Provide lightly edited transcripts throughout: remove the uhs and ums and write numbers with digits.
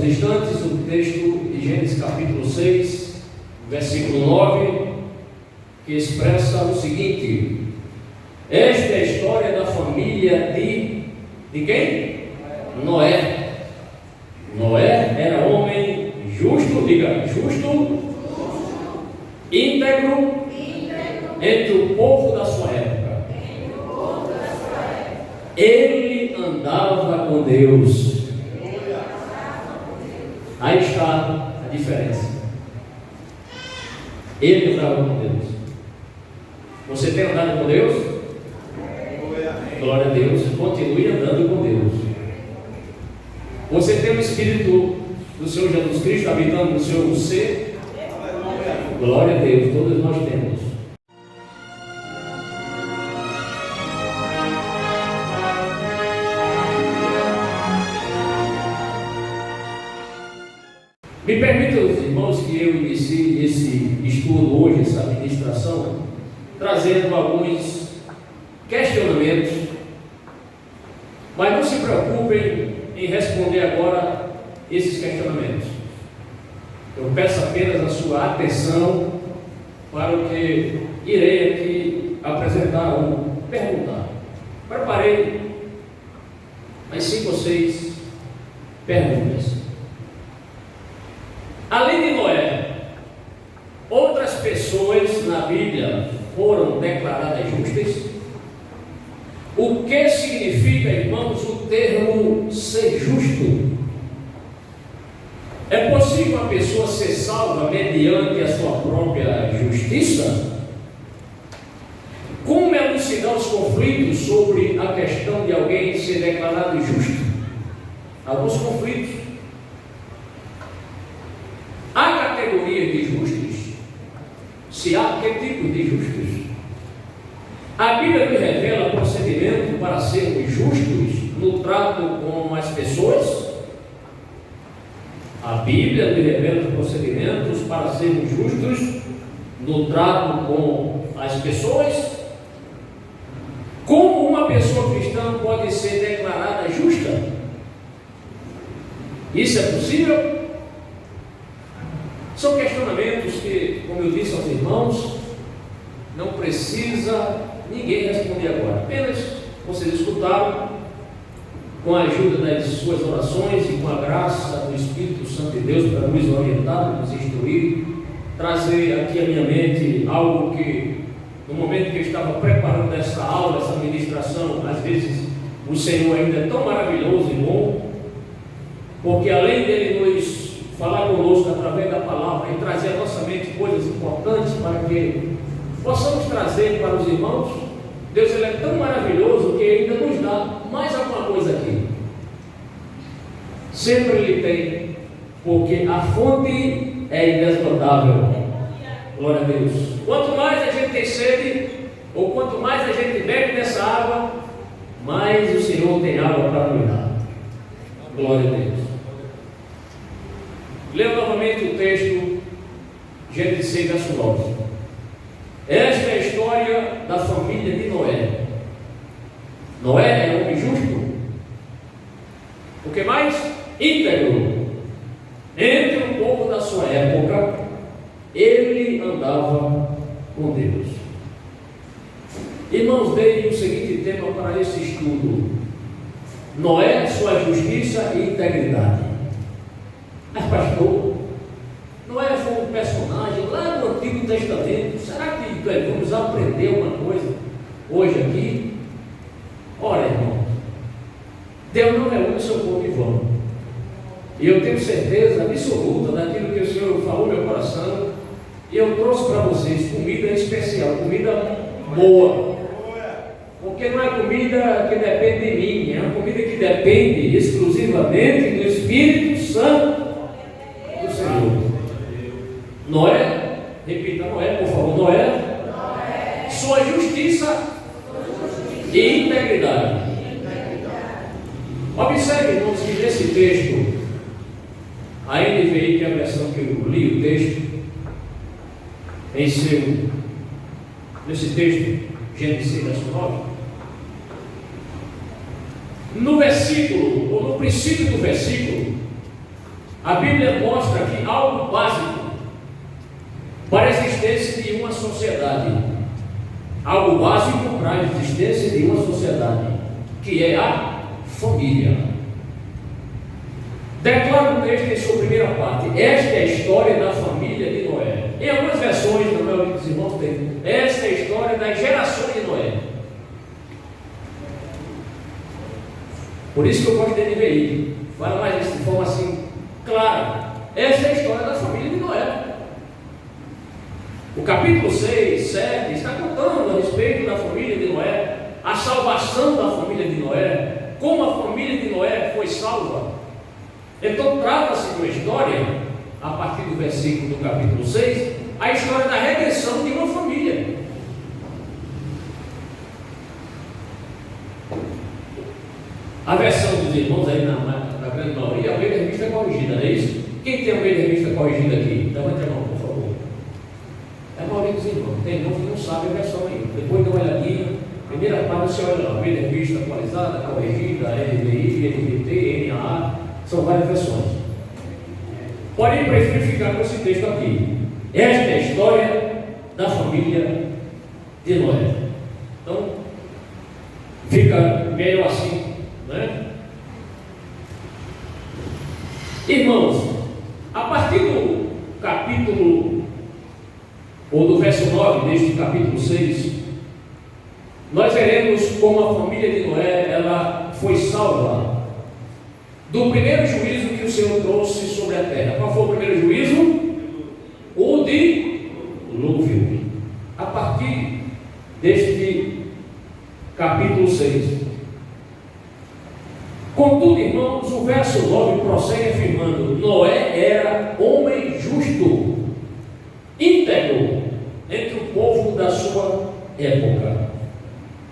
instantes o texto de Gênesis capítulo 6, versículo 9, que expressa o seguinte: esta é a história da família de quem? Noé. Noé era homem justo, diga, justo, íntegro, entre o povo da sua época. Ele andava com Deus. Aí está a diferença. Ele andava com Deus. Você tem andado com Deus? Glória a Deus. Continue andando com Deus. Você tem o Espírito do Senhor Jesus Cristo habitando no seu ser? Glória a Deus. Todos nós temos. Me permitam, irmãos, que eu inicie esse estudo hoje, essa ministração, trazendo alguns questionamentos, mas não se preocupem em responder agora esses questionamentos. Eu peço apenas a sua atenção para o que irei aqui apresentar ou perguntar. Preparei as 5 ou 6 perguntas. Além de Noé, outras pessoas na Bíblia foram declaradas justas? O que significa, irmãos, o termo ser justo? É possível uma pessoa ser salva mediante a sua própria justiça? Como elucidar os conflitos sobre a questão de alguém ser declarado justo? Alguns conflitos. Há categorias de justos? Se há, que tipo de justos? A Bíblia nos revela procedimento para sermos justos no trato com as pessoas? A Bíblia nos revela procedimentos para sermos justos no trato com as pessoas? Como uma pessoa cristã pode ser declarada justa? Isso é possível? São questionamentos que, como eu disse aos irmãos, não precisa ninguém responder agora. Apenas vocês escutaram, com a ajuda das suas orações e com a graça do Espírito Santo de Deus para nos orientar, nos instruir, trazer aqui à minha mente algo que, no momento que eu estava preparando essa aula, essa ministração, às vezes o Senhor ainda é tão maravilhoso e bom, porque além dele nos falar conosco através da palavra e trazer à nossa mente coisas importantes para que possamos trazer para os irmãos, Deus ele é tão maravilhoso que ainda nos dá mais alguma coisa aqui. Sempre Ele tem, porque a fonte é inesgotável. Glória a Deus. Quanto mais a gente tem sede, ou quanto mais a gente bebe dessa água, mais o Senhor tem água para nos dar. Glória a Deus. Leia novamente o texto, Gênesis 6, verso 9. Esta é a história da família de Noé. Noé era homem justo. O que mais? Íntegro. Entre o povo da sua época, ele andava com Deus. Irmãos, dei o seguinte tema para esse estudo: Noé, sua justiça e integridade. Mas pastor, Noé foi um personagem lá no Antigo Testamento. Será que vamos aprender alguma coisa hoje aqui? Ora, irmão, Deus não reúne o seu povo em vão. E eu tenho certeza absoluta daquilo que o Senhor falou no meu coração. E eu trouxe para vocês comida especial, comida boa. Porque não é comida que depende de mim, é uma comida que depende exclusivamente do Espírito Santo do Senhor. Noé, repita Noé, por favor. Noé, sua justiça e integridade. Observe, irmãos, que nesse texto, a NVI, que é a versão que eu li o texto, nesse texto, Gênesis 6, verso 9, no versículo, ou no princípio do versículo, A Bíblia mostra aqui algo básico para a existência de uma sociedade. Algo básico para a existência de uma sociedade, que é a família. Declara o texto em sua primeira parte: esta é a história da família de Noé. Em algumas versões, na maioria dos irmãos tem: esta é a história das gerações de Noé. Por isso que eu gosto de NVI. Fala mais de forma assim, clara. Esta é a história da família de Noé. O capítulo 6, 7 está contando a respeito da família de Noé, a salvação da família de Noé, como a família de Noé foi salva. Então trata-se de uma história, a partir do versículo do capítulo 6, a história da redenção de uma família. A versão dos irmãos aí na grande maioria, a Almeida Revista corrigida, não é isso? Quem tem a Almeida Revista corrigida aqui? Levante a mão, por favor. É a maioria dos irmãos. Tem irmãos que não sabem a versão ainda. Depois dá uma olhadinha. Primeira página você olha lá, Almeida Revista atualizada, corrigida, NVI, NVT, NAA. São várias versões. Porém, prefiro ficar com esse texto aqui. Esta é a história da família de Noé. Então, fica melhor assim, né? Irmãos, a partir do capítulo, ou do verso 9 deste capítulo 6, nós veremos como a família de Noé, ela foi salva do primeiro juízo que o Senhor trouxe sobre a terra. Qual foi o primeiro juízo? O dilúvio. A partir deste capítulo 6. Contudo, irmãos, o verso 9 prossegue afirmando: Noé era homem justo, íntegro entre o povo da sua época.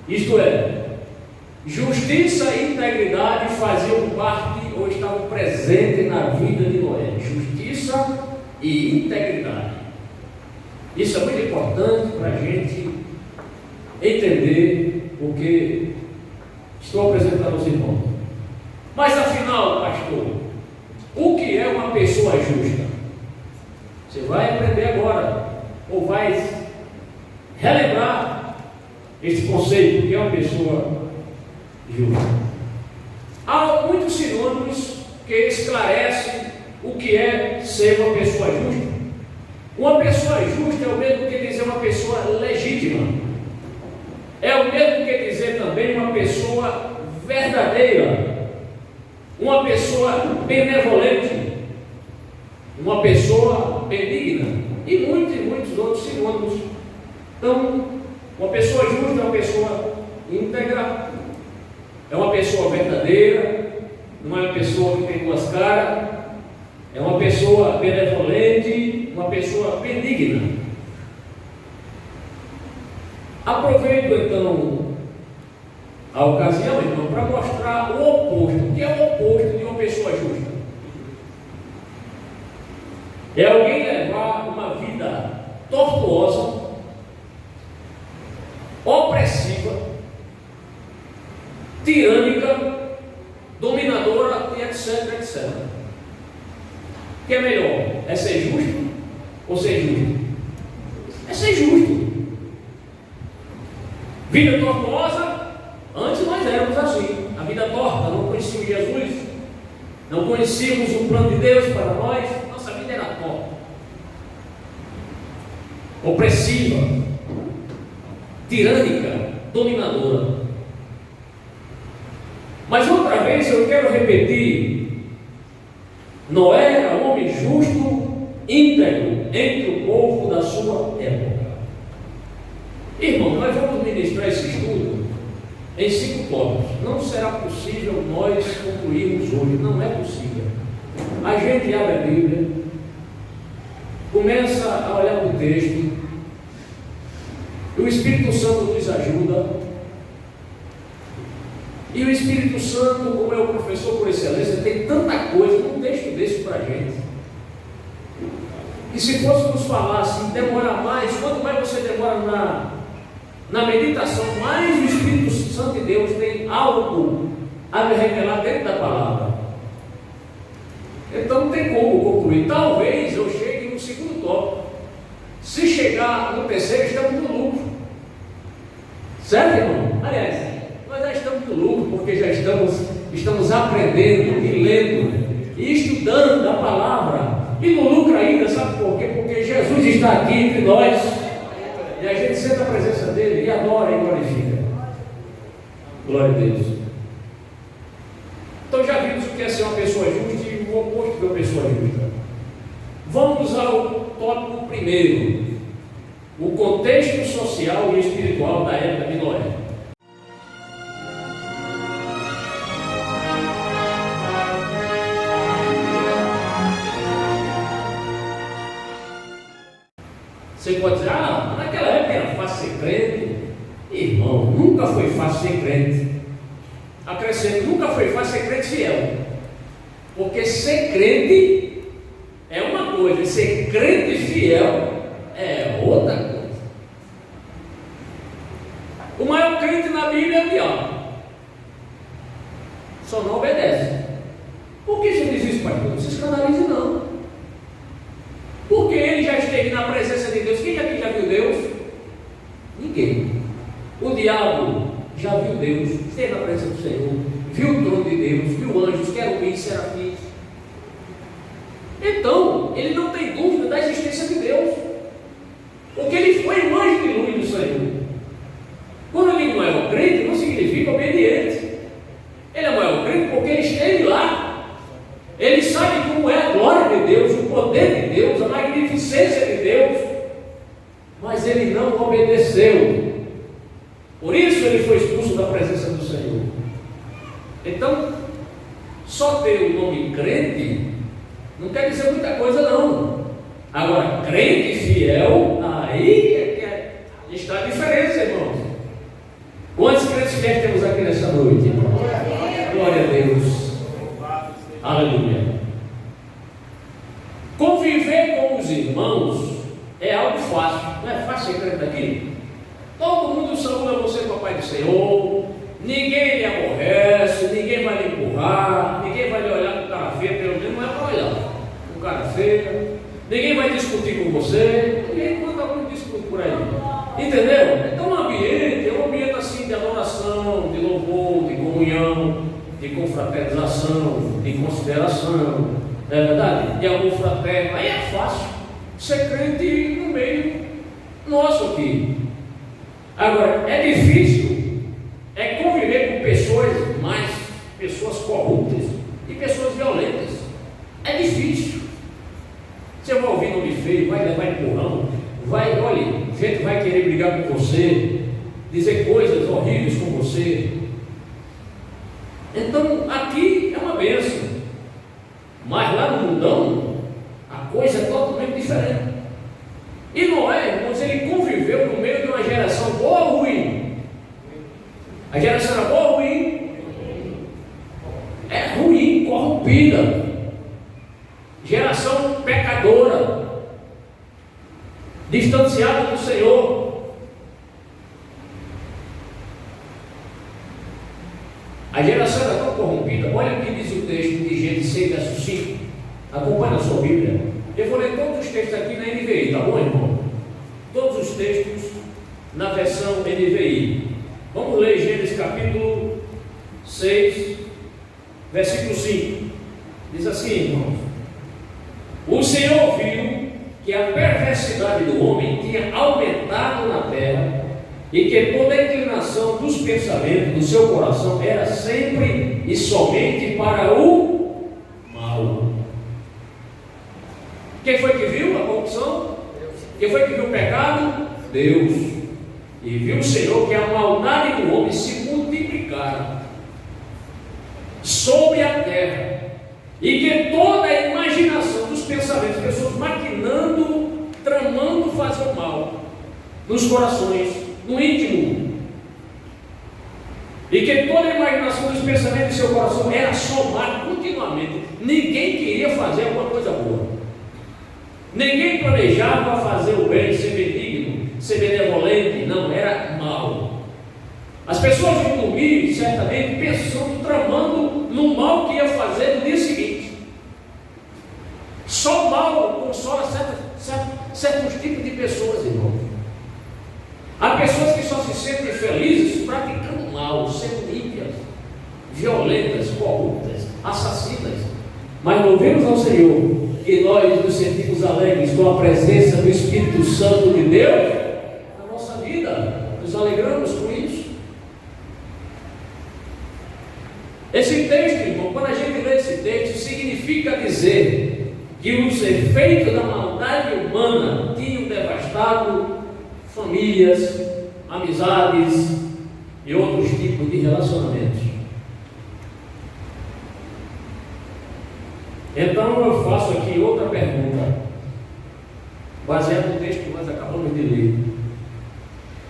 Isto é, justiça e integridade faziam parte ou estavam presentes na vida de Noé. Justiça e integridade. Isso é muito importante para a gente entender o que estou apresentando aos irmãos. Mas afinal, pastor, o que é uma pessoa justa? Você vai aprender agora, ou vai relembrar esse conceito, o que é uma pessoa justa. Há muitos sinônimos que esclarecem o que é ser uma pessoa justa. Uma pessoa justa é o mesmo que dizer uma pessoa legítima. É o mesmo que dizer também uma pessoa verdadeira. Uma pessoa benevolente, uma pessoa benigna e muitos outros sinônimos. Então, uma pessoa justa é uma pessoa íntegra, é uma pessoa verdadeira, não é uma pessoa que tem duas caras, é uma pessoa benevolente, uma pessoa benigna. Aproveito então a ocasião, irmão, para mostrar o oposto. O que é o oposto de uma pessoa justa? É alguém levar uma vida tortuosa, opressiva, tirânica, dominadora e etc, etc. O que é melhor? É ser justo ou ser justo? É ser justo. Vida tortuosa. Antes nós éramos assim, a vida torta, não conhecíamos Jesus, não conhecíamos o plano de Deus para nós, nossa vida era torta, opressiva, tirânica, dominadora. Mas outra vez eu quero repetir: Noé era homem justo, íntegro entre o povo da sua época. Irmão, nós vamos ministrar esse estudo em 5 tópicos. Não será possível nós concluirmos hoje, não é possível. A gente abre a Bíblia, começa a olhar para o texto, e o Espírito Santo nos ajuda, e o Espírito Santo, como é o professor por excelência, tem tanta coisa num texto desse para a gente, que se fosse nos falar assim, demora mais, quanto mais você demora na meditação, mais o Espírito Santo de Deus tem algo a me revelar dentro da palavra. Então não tem como concluir. Talvez eu chegue no segundo tópico. Se chegar no terceiro, estamos no lucro. Certo, irmão? Aliás, nós já estamos no lucro, porque já estamos aprendendo e lendo e estudando a palavra. E no lucro ainda, sabe por quê? Porque Jesus está aqui entre nós. E a gente sente a presença dele e adora e glorifica. Glória a Deus. Então já vimos o que é ser uma pessoa justa e o oposto de uma pessoa justa. Vamos ao tópico primeiro. O contexto social e espiritual da época de Noé. Você pode dizer, naquela época era fácil ser crente. Irmão, nunca foi fácil ser crente. Acrescento, nunca foi fácil ser crente fiel. Porque ser crente é uma coisa, ser crente fiel é outra coisa. O maior crente na Bíblia é o diabo. Só não obedece. Por que você diz isso, pastor? Não se escandalize, não. Porque ele já esteve na presença de Deus. Quem aqui já viu Deus? Ninguém. O diabo já viu Deus, esteve na presença do Senhor, viu o trono de Deus, viu anjos, querubins, serafins. Então, ele não tem dúvida da existência de Deus, porque ele foi um anjo de luz do Senhor. Quando ele não é um crente, não significa obediente. Ele é o maior crente porque ele esteve lá. Ele sabe como é a glória de Deus, o poder de Deus, a magnificência de Deus, mas ele não obedeceu. Por isso ele foi expulso da presença do Senhor. Então, só ter o nome crente não quer dizer muita coisa, não. Agora, crente fiel, aí é que está a diferença, irmãos. Quantos crentes fiéis temos aqui nessa noite, irmãos? Glória a Deus. Aleluia. Conviver com os irmãos é algo fácil. Não é fácil ser crente aqui? Todo mundo saúda você, papai do Senhor. Ninguém lhe aborrece, ninguém vai lhe empurrar, ninguém vai lhe olhar com cara feia, pelo menos não é para olhar com cara feia. Ninguém vai discutir com você, ninguém manda muito discutir por aí. Entendeu? Então é um ambiente assim de adoração, de louvor, de comunhão, de confraternização, de consideração, não é verdade? De amor fraterno. Aí é fácil ser crente no meio nosso aqui. Agora, é difícil conviver com pessoas corruptas e pessoas violentas. É difícil. Você vai ouvir nome feio, vai levar empurrão, gente vai querer brigar com você, dizer coisas horríveis com você. Então, aqui é uma bênção. Mas lá no mundão, a coisa é totalmente diferente. E Noé, irmãos, ele conviveu no meio de uma geração boa ou ruim? A geração era boa ou ruim? É ruim, corrompida. Geração pecadora, distanciada do Senhor. A geração era tão corrompida. Olha o que diz o texto de Gênesis 6, verso 5. Acompanhe a sua Bíblia. Eu vou ler todos os textos aqui na NVI, tá bom, irmão? Todos os textos na versão NVI. Vamos ler Gênesis capítulo 6, versículo 5. Diz assim, irmãos: o Senhor viu que a perversidade do homem tinha aumentado na terra e que toda a inclinação dos pensamentos do seu coração era sempre e somente para o mal. Quem foi que viu a corrupção? Quem foi que viu o pecado? Deus. E viu o Senhor que a maldade do homem se multiplicara sobre a terra, e que toda a imaginação dos pensamentos, pessoas maquinando, tramando fazer o mal nos corações, no íntimo, e que toda a imaginação dos pensamentos do seu coração era somar continuamente. Ninguém queria fazer alguma coisa boa. Ninguém planejava fazer o bem, ser benigno, ser benevolente. Não, era mal. As pessoas iam dormir, certamente, pensando, tramando no mal que ia fazer no dia seguinte. Só o mal consola certos tipos de pessoas, irmão. Há pessoas que só se sentem felizes praticando mal, sendo ímpias, violentas, corruptas, assassinas. Mas louvemos ao Senhor que nós nos sentimos alegres com a presença do Espírito Santo de Deus na nossa vida. Nos alegramos com isso. Esse texto, irmão, quando a gente lê esse texto, significa dizer que os efeitos da maldade humana tinham devastado famílias, amizades e outros tipos de relacionamentos. Então eu faço aqui outra pergunta, baseado no texto que nós acabamos de ler.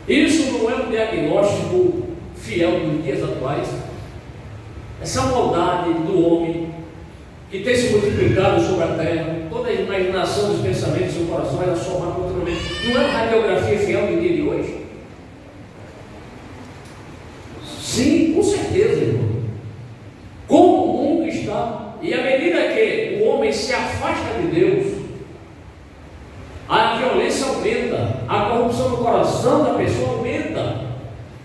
Isso não é um diagnóstico fiel dos dias atuais? Essa maldade do homem que tem se multiplicado sobre a terra, toda a imaginação dos pensamentos do seu coração, ela somar continuamente, não é uma radiografia fiel do dia de hoje? Sim, com certeza, irmão. Como o mundo está, e à medida que o homem se afasta de Deus, a violência aumenta, a corrupção no coração da pessoa aumenta.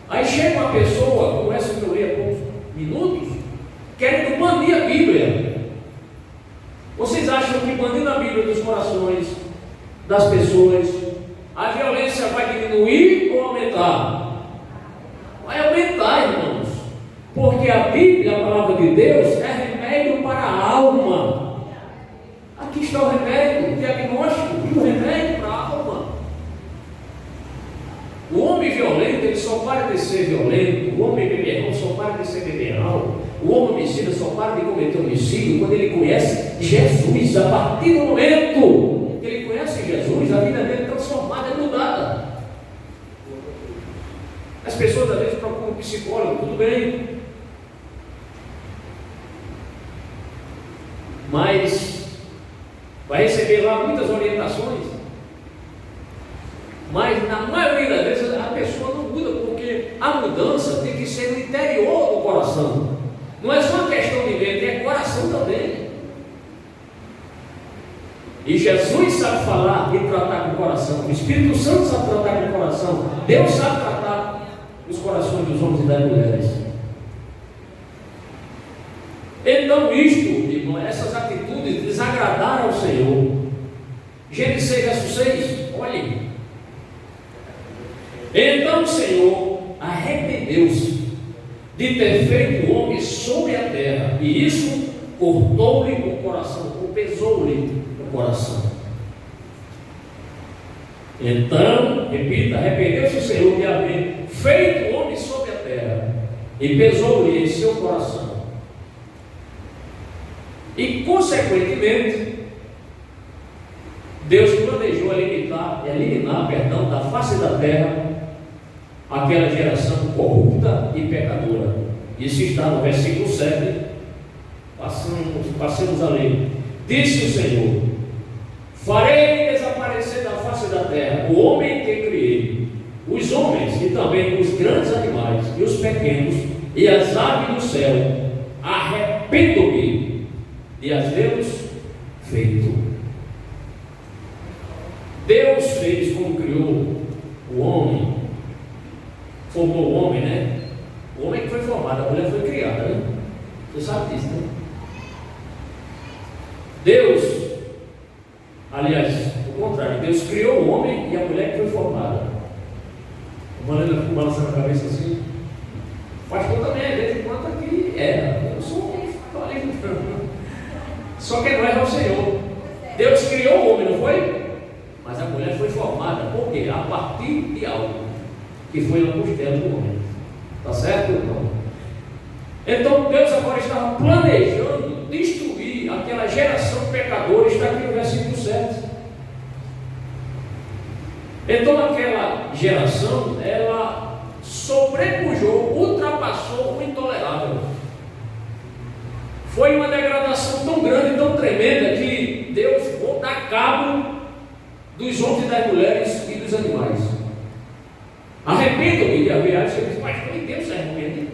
Aí chega uma pessoa, como essa que eu li há poucos minutos, querendo banir a Bíblia. Vocês acham que banindo a Bíblia dos corações das pessoas, a violência vai diminuir ou aumentar? Vai aumentar, irmãos, porque a Bíblia, a palavra de Deus, é remédio para a alma. Aqui está o remédio, o diagnóstico e o remédio para a alma. O homem violento, ele só para de ser violento. O homem beberrão só para de ser beberrão. O homem homicida só para de cometer homicídio quando ele conhece Jesus. A partir do momento que ele conhece Jesus, a vida dele é transformada, é mudada. As pessoas às vezes procuram um psicólogo, tudo bem, mas vai receber lá muitas orientações, mas na maioria das vezes a pessoa não muda, porque a mudança tem que ser no interior do coração. Não é só uma questão de mente, é coração também. E Jesus sabe falar e tratar com o coração, o Espírito Santo sabe tratar com o coração, Deus sabe tratar os corações dos homens e das mulheres. Então isto, irmão, essas atitudes desagradaram ao Senhor. Gênesis 6, verso 6, olhem. Então o Senhor arrependeu-se de ter feito o homem sobre a terra, e isso cortou-lhe o coração, ou pesou-lhe o coração. Então, repita, arrependeu-se o Senhor de haver feito o homem sobre a terra, e pesou-lhe em seu coração. E, consequentemente, Deus planejou eliminar da face da terra aquela geração corrupta e pecadora. Isso está no versículo 7. Passemos a ler. Disse o Senhor: farei desaparecer da face da terra o homem que criei, os homens e também os grandes animais e os pequenos e as aves do céu. Arrependo-me de as Deus feito. Deus fez como criou o homem, formou o homem, né? O homem que foi formado, a mulher foi criada, né? Você sabe disso, né? Deus, aliás, o contrário, Deus criou o homem e a mulher que foi formada. O Valena ficou balançando a cabeça assim. O pastor também, às vezes, enquanto aqui eu sou um homem, só que não é o Senhor. Deus criou o homem, não foi? Mas a mulher foi formada, por quê? A partir de algo que foi na costela do homem. Está certo, irmão? Então Deus agora estava planejando destruir aquela geração pecadora. Está aqui no versículo 7. Então aquela geração, ela sobrepujou, ultrapassou o intolerável. Foi uma degradação tão grande, tão tremenda, que Deus vou dar cabo dos homens e das mulheres e dos animais. Arrependam-me de haver. Você diz, mas foi Deus se arrepende.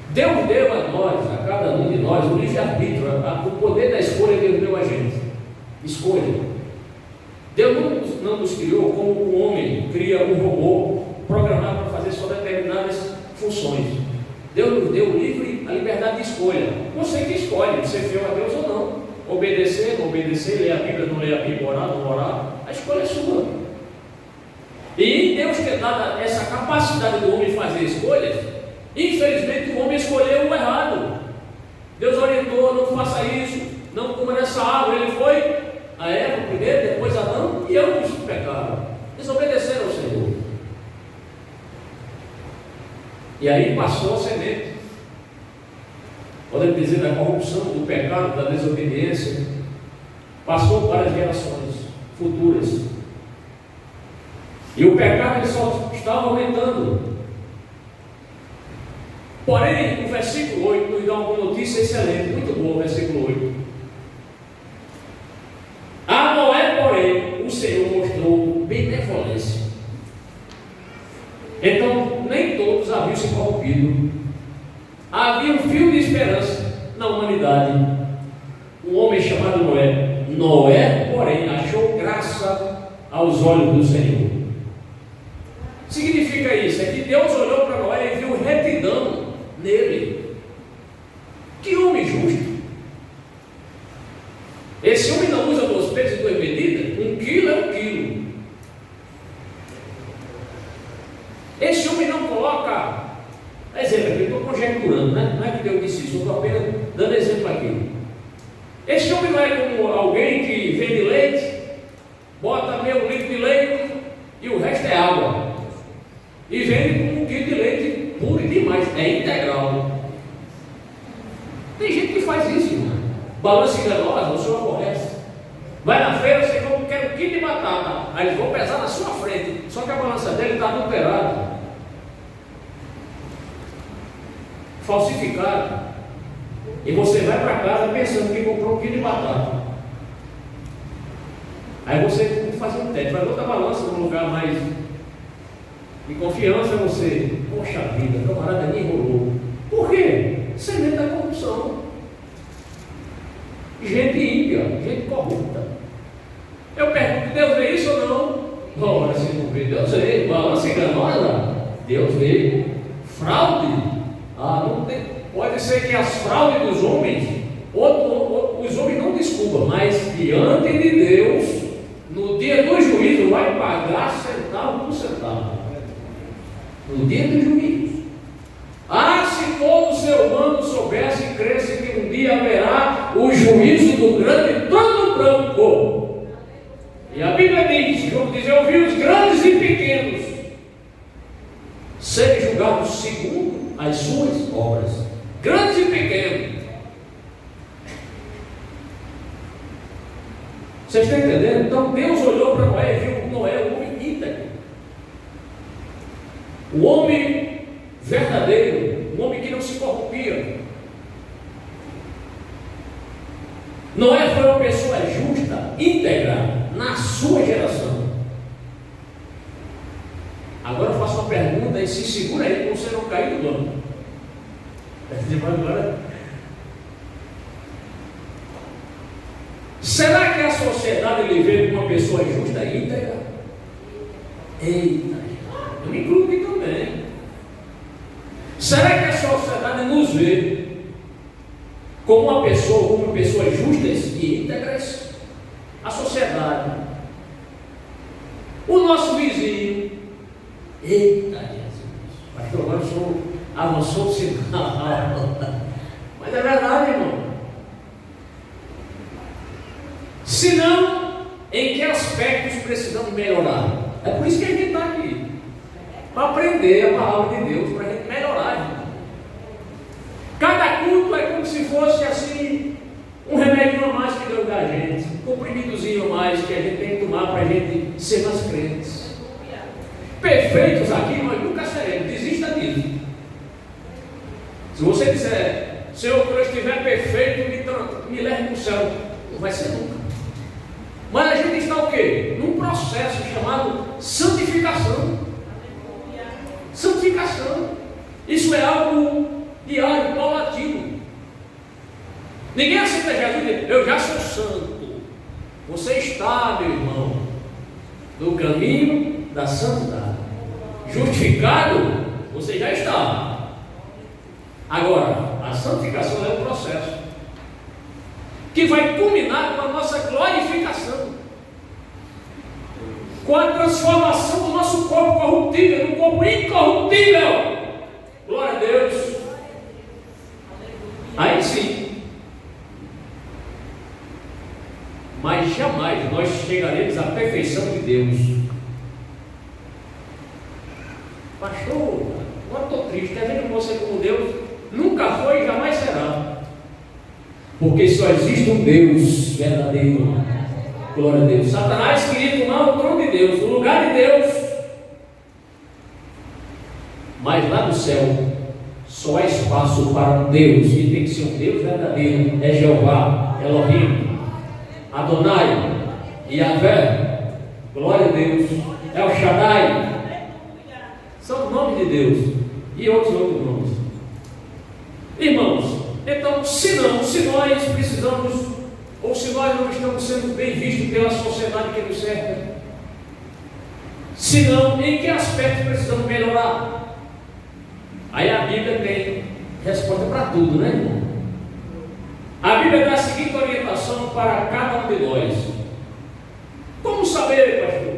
Deus deu a nós, a cada um de nós, o livre-arbítrio, o poder da escolha Deus deu a gente. Escolha. Deus não nos criou como o homem cria um robô programado para fazer só determinadas funções. Deus nos deu a liberdade de escolha. Você que escolhe ser fiel a Deus ou não. Obedecer, não obedecer, ler a Bíblia, não ler a Bíblia, orar, não orar. A escolha é sua. E Deus ter dado essa capacidade do homem fazer escolhas, infelizmente o homem escolheu o errado. Deus orientou, não faça isso, não coma dessa árvore. Ele foi a Eva primeiro, depois Adão, e ambos pecaram, desobedeceram ao Senhor. E aí passou a semente, podemos dizer, da corrupção, do pecado, da desobediência, passou para as gerações futuras. E o pecado ele só estava aumentando. Porém, o versículo 8 nos dá uma notícia excelente, muito boa, o versículo 8. A Noé, porém, o Senhor mostrou benevolência. Então, nem todos haviam se corrompido. Havia um fio de esperança na humanidade. Um homem chamado Noé. Noé, porém, achou graça aos olhos do Senhor. Significa isso, é que Deus olhou para Noé e viu retidão nele. Que homem justo! Esse homem não usa 2 pesos e 2 medidas. 1 quilo é 1 quilo. Esse homem não coloca, exemplo, eu estou conjecturando, né? Não é que Deus disse isso, eu estou apenas dando exemplo aqui. Esse homem não é como alguém que vende leite, bota meio litro de leite e o resto é água. E vende com 1 quilo de leite puro e demais, é integral. Tem gente que faz isso, irmão. Balança enganosa, o senhor aborrece. Vai na feira, você quer 1 quilo de batata, aí eles vão pesar na sua frente, só que a balança dele está adulterada, falsificada. E você vai para casa pensando que comprou 1 quilo de batata. Aí você tem que fazer um teste, vai outra balança num lugar mais de confiança, você, poxa vida, camarada me enrolou. Por quê? Semente da corrupção. Gente ímpia, gente corrupta. Eu pergunto, Deus vê isso ou não? Ora, se não vê, Deus vê. Balança enganosa, Deus vê. Fraude, não tem. Pode ser que as fraudes dos homens, os homens não desculpam, mas diante de Deus, no dia do juízo, vai pagar centavo por centavo. No dia do juízo. Se todo ser humano soubesse e cresce que um dia haverá o juízo do grande trono branco. E a Bíblia diz, João diz, eu vi os grandes e pequenos serem julgados segundo as suas obras. Grandes e pequenos. Vocês estão entendendo? Então Deus olhou para Noé e viu Noé um homem íntegro. O homem verdadeiro, um homem que não se corrompia. Noé foi uma pessoa justa, íntegra, na sua geração. Agora eu faço uma pergunta e se segura aí para você não cair do banco. Agora, será que a sociedade lhe vê como uma pessoa justa e íntegra? Eita, eu me incluo aqui também. Será que a sociedade nos vê como uma pessoa justas e íntegras? A sociedade, o nosso vizinho. Eita, Jesus, pastor, agora o senhor avançou o sinal. Mas é verdade, irmão. Se não, em que aspectos precisamos melhorar? É por isso que a gente está aqui, para aprender a palavra de Deus, para a gente melhorar, irmão. Cada culto é como se fosse assim, um remédio a mais que Deus dá a gente, um comprimidozinho a mais que a gente tem que tomar para a gente ser mais crentes. Perfeitos aqui nós nunca seremos, desista disso. Se você disser, Senhor, quando eu estiver perfeito, me leve para o céu, não vai ser nunca. Mas a gente está o quê? Num processo chamado santificação. Santificação. Isso é algo diário, paulatino. Ninguém aceita Jesus e diz: eu já sou santo. Você está, meu irmão, no caminho da santidade. Justificado, você já está. Agora, a santificação é um processo que vai culminar com a nossa glorificação, com a transformação do nosso corpo corruptível num corpo incorruptível. Glória a Deus. Aí sim. Mas jamais nós chegaremos à perfeição de Deus. Pastor, agora estou triste. Quer dizer que você, como Deus, nunca foi e jamais será. Porque só existe um Deus verdadeiro. Glória a Deus. Satanás queria tomar o trono de Deus, o lugar de Deus. Mas lá no céu só há espaço para um Deus, e tem que ser um Deus verdadeiro. É Jeová, Elohim, Adonai, Yahvé, glória a Deus, El Shaddai. São os nomes de Deus e outros nomes. Irmãos, então, se nós precisamos, ou se nós não estamos sendo bem vistos pela sociedade que nos cerca, se não, em que aspecto precisamos melhorar? Aí a Bíblia tem resposta para tudo, né, irmão? A Bíblia dá a seguinte orientação para cada um de nós. Como saber, pastor?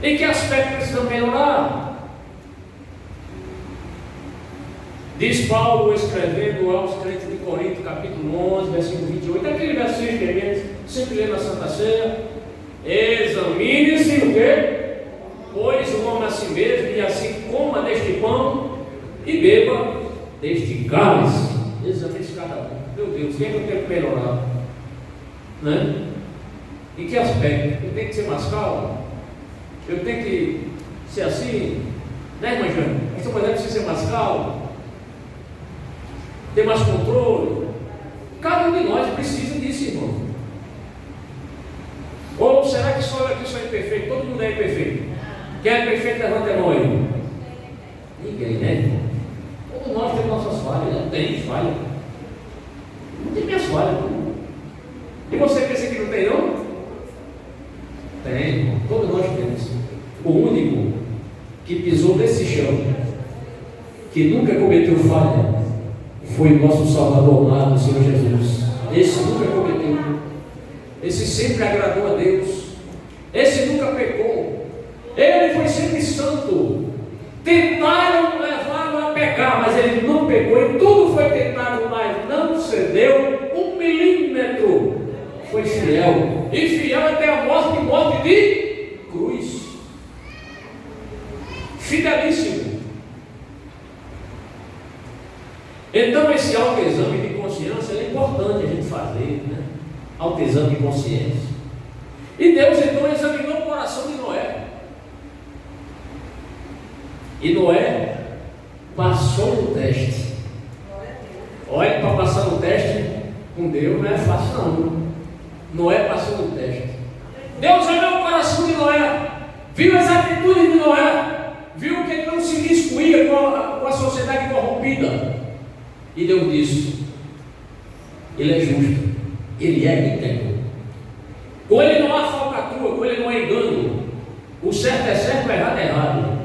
Em que aspecto precisamos melhorar? Diz Paulo escrevendo aos crentes de Corinto, capítulo 11, versículo 28, aquele versículo que a gente sempre lê na Santa Ceia: examine-se o quê? Pois o homem a si mesmo, e assim coma deste pão e beba deste cálice. Examine-se cada um. Meu Deus, quem é que eu tenho que melhorar? Né? Em que aspecto? Eu tenho que ser mais calmo? Eu tenho que ser assim? Né, irmã Jane? Essa mulher precisa ser mais calmo? Ter mais controle? Cada um de nós precisa disso, irmão. Ou será que só eu aqui sou imperfeito? Todo mundo é imperfeito. Quem é perfeito, levanta a mão. Ninguém, né, irmão? Todos nós temos nossas falhas, né? Tem falha. Não tem minhas falhas, não. E você pensa que não tem, não? Tem, irmão. Todos nós temos. O único que pisou nesse chão, que nunca cometeu falha, foi o nosso Salvador amado, o Senhor Jesus. Esse nunca cometeu. Esse sempre agradou a Deus. Esse nunca pecou. Ele foi sempre santo. Tentaram levá-lo a pecar, mas ele não pecou. E tudo foi tentado, mas não cedeu 1 milímetro. Foi fiel. E fiel até a morte, morte de cruz. Fidelíssimo. Então esse autoexame de consciência é importante a gente fazer, né? Autoexame de consciência. E Deus então examinou o coração de Noé. E Noé passou no teste. Olha, para passar no teste com Deus não é fácil não. Noé passou no teste. Deus olhou o coração de Noé, viu as atitudes de Noé, viu que ele não se miscuía com a sociedade corrompida. E Deus disse: ele é justo, ele é íntegro. Com ele não há falcatrua, com ele não há engano. O certo é certo, o errado é errado.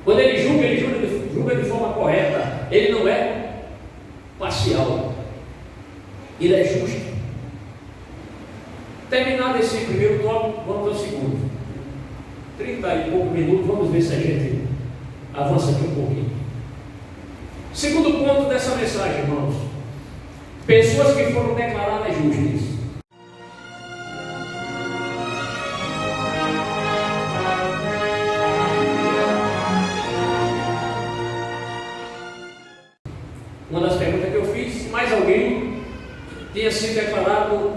Quando ele julga de forma correta. Ele não é parcial. Ele é justo. Terminado esse primeiro tópico, vamos ao segundo. 30 e poucos minutos, vamos ver se a gente avança aqui um pouquinho. Segundo ponto dessa mensagem, irmãos: pessoas que foram declaradas justas. Uma das perguntas que eu fiz: se mais alguém tinha sido declarado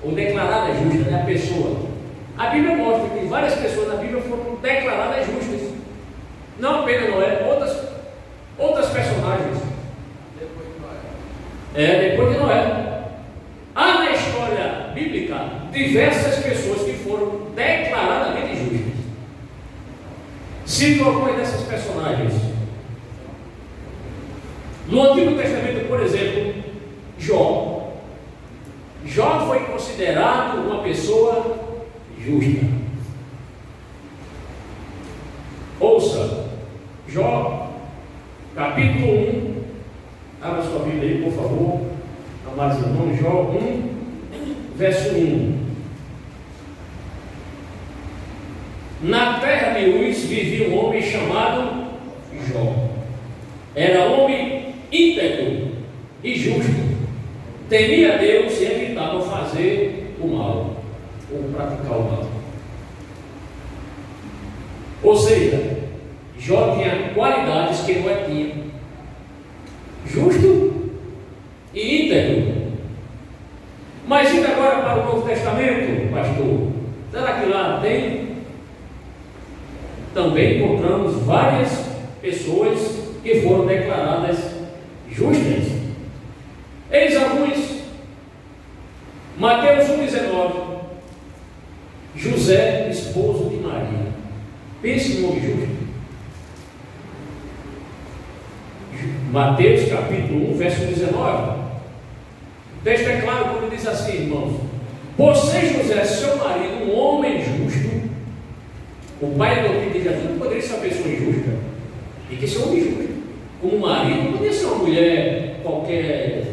ou declarada justa, né? A pessoa. A Bíblia mostra que várias pessoas na Bíblia foram declaradas justas. Não apenas Noé, outras personagens. Depois de Noé. Depois de Noé. Há na história bíblica diversas pessoas que foram declaradamente justas. Cito algumas dessas personagens. No Antigo Testamento, por exemplo, Jó. Jó foi considerado uma pessoa justa. Ouça, Jó, capítulo 1, abra sua Bíblia aí, por favor, amados irmãos, Jó 1, verso 1. Na terra de Uz vivia um homem chamado Jó. Era homem íntegro e justo, temia Deus e evitava fazer o mal, ou praticar o mal. Ou seja, Jó tinha qualidades que Noé tinha: justo e íntegro. Mas indo agora para o Novo Testamento, pastor, será que lá tem? Também encontramos várias pessoas que foram declaradas justas. Eis alguns. Mateus 1,19. José, esposo de Maria. Pense no homem justo. Mateus capítulo 1, verso 19. O texto é claro quando diz assim, irmãos: você, José, seu marido, um homem justo. O pai adotivo de Jesus não poderia ser uma pessoa injusta, tem que ser um homem justo. Como marido, não poderia ser uma mulher, qualquer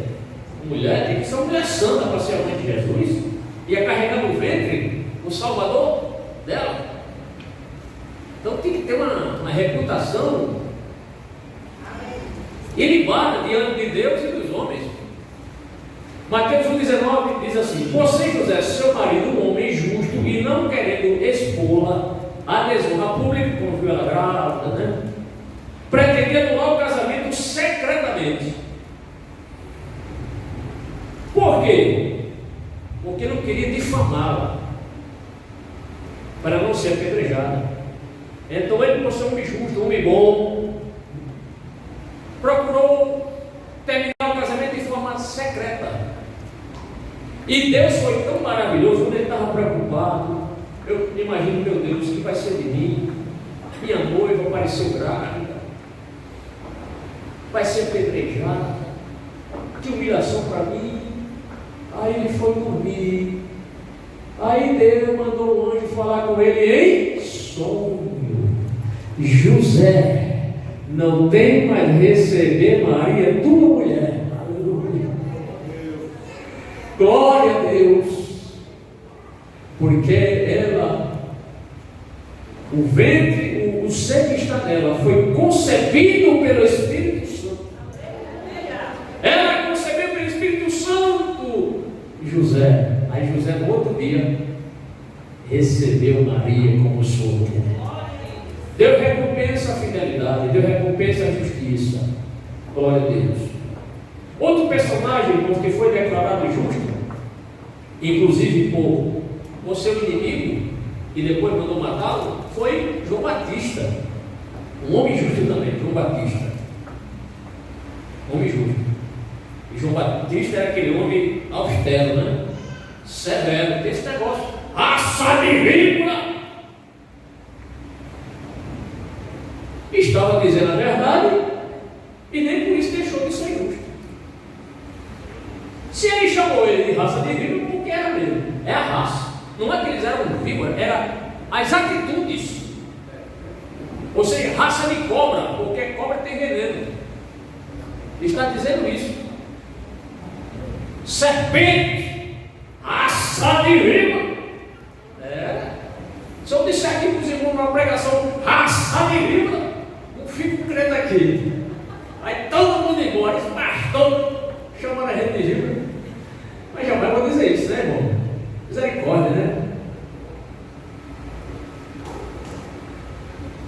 mulher, tem que ser uma mulher santa para ser a mãe de Jesus, ia carregar no ventre o Salvador dela. Então tem que ter uma reputação ilibada diante de Deus e dos homens. Mateus 1,19 diz assim: você, José, seu marido, um homem justo e não querendo expô-la a desonra pública, como viu ela grávida, né? Pretendia anular o casamento secretamente. Por quê? Porque não queria difamá-la, para não ser apedrejada. Então ele, por ser um homem justo, um homem bom, procurou terminar o casamento de forma secreta. E Deus foi tão maravilhoso, quando ele estava preocupado. Eu imagino, meu Deus, o que vai ser de mim? Minha noiva apareceu grávida, vai ser apedrejada, que humilhação para mim. Aí ele foi dormir. Aí Deus mandou o anjo falar com ele em sonho: José, não tem mais receber Maria, tua mulher. Aleluia. Glória a Deus. Porque ela, o ventre, o ser que está nela, foi concebido pelo Espírito Santo. Ela concebeu pelo Espírito Santo José. Aí José, no outro dia, recebeu Maria como sua mulher. Deus recompensa a fidelidade, Deus recompensa a justiça. Glória a Deus. Outro personagem, irmãos, que foi declarado justo, inclusive por seu inimigo, e depois mandou matá-lo, foi João Batista. Um homem justo também, João Batista. Homem justo. E João Batista era aquele homem austero, né? Severo, tem esse negócio. Raça de víbora! Estava dizendo a verdade e nem por isso deixou de ser justo. Se ele chamou ele de raça de víbora, porque era mesmo. É a raça. Não é que eles eram víbora, era as atitudes. Ou seja, raça de cobra, porque cobra tem veneno. Está dizendo isso. Serpente, raça de víbora. Se eu disser aqui para os irmãos numa pregação, raça de víbora, não fico crendo aqui. Aí todo mundo embora, esse pastor chamando a gente de víbora. Mas jamais vou dizer isso, né, irmão? Misericórdia, né?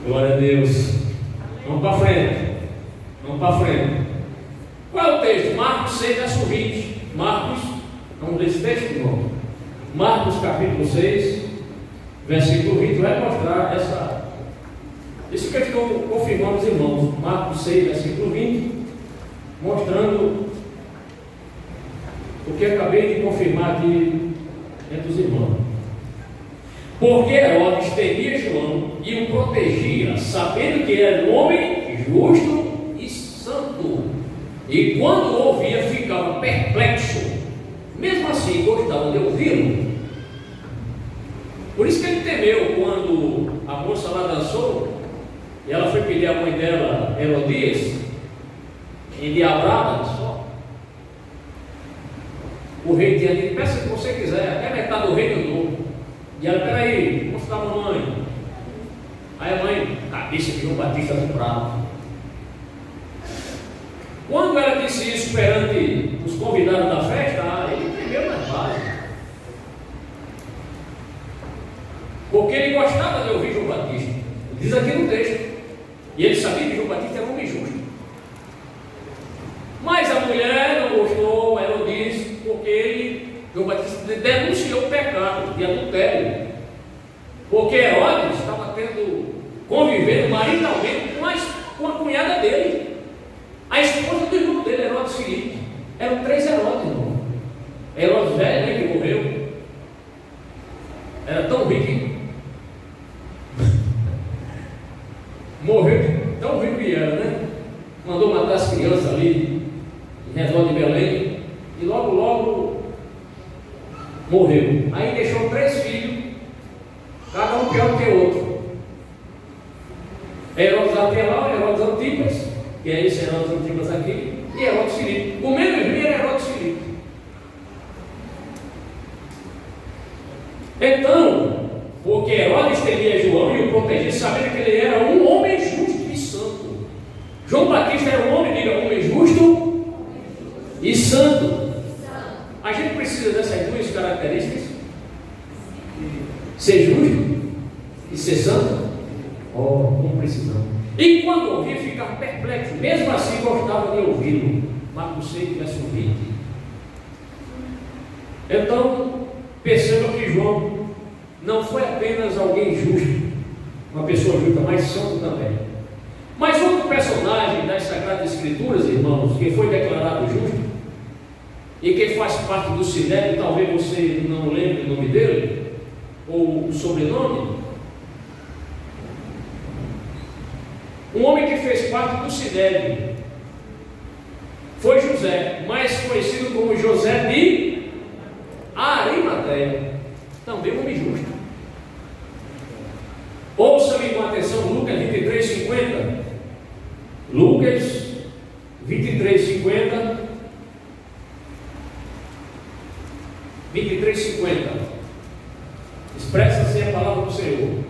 Glória a Deus. Vamos para frente. Vamos para frente. Qual é o texto? Marcos 6, verso 20. Marcos, vamos ler esse texto, irmão? Marcos capítulo 6, versículo 20, vai mostrar isso que eu estou confirmando os irmãos. Marcos 6, versículo 20, mostrando o que eu acabei de confirmar aqui entre os irmãos. Porque Herodes temia João e o protegia, sabendo que era um homem justo e santo. E quando ouvia, ficava perplexo. Mesmo assim, gostava de ouvi-lo. Por isso que ele temeu quando a moça lá dançou, e ela foi pedir à mãe dela, Herodias, endiabrada só. O rei tinha dito: peça o que você quiser, até metade do reino eu dou. E ela: peraí, vou mostrar a mamãe. Aí a mãe: cabeça de João Batista no prato. Quando ela disse isso perante os convidados da festa, ele tremeu nas bases. Porque ele gostava de ouvir João Batista. Diz aqui no texto. E ele sabia que João Batista era um homem justo. Mas a mulher não gostou, Herodias, porque João Batista denunciou o pecado de adultério. Porque Herodes estava convivendo maritalmente com a cunhada dele, a esposa do irmão dele, Herodes Filipe. Eram 3 Herodes, irmão. Herodes velho, né, que morreu. Era tão rico. Morreu tão rico que era, né? Mandou matar as crianças ali em redor de Belém. E logo morreu. Aí deixou 3 filhos, cada um pior que o outro. Herodes Arquelau, Herodes Antipas, que é esse Herodes Antipas aqui, e Herodes Filipe. O mesmo irmão era Herodes Filipe. Então, porque Herodes temia João e o protegia, sabendo que ele era um homem justo e santo. João Batista era um homem, diga, homem justo e santo. A gente precisa dessas 2 características: ser justo e ser santo. Não precisamos. E quando ouvia, ficava perplexo. Mesmo assim, gostava de ouvi-lo. Marcos 6, verso 20. Então, perceba que João não foi apenas alguém justo, uma pessoa justa, mas santo também. Mas outro personagem das Sagradas Escrituras, irmãos, que foi declarado justo e que faz parte do Sinédrio, talvez você não lembre o nome dele ou o sobrenome. Um homem que fez parte do Sinédrio foi José, mais conhecido como José de Arimateia, também um homem justo. Ouça-me com atenção Lucas 23, 50. Lucas 23, 50. 23, 50. Expressa-se a palavra do Senhor.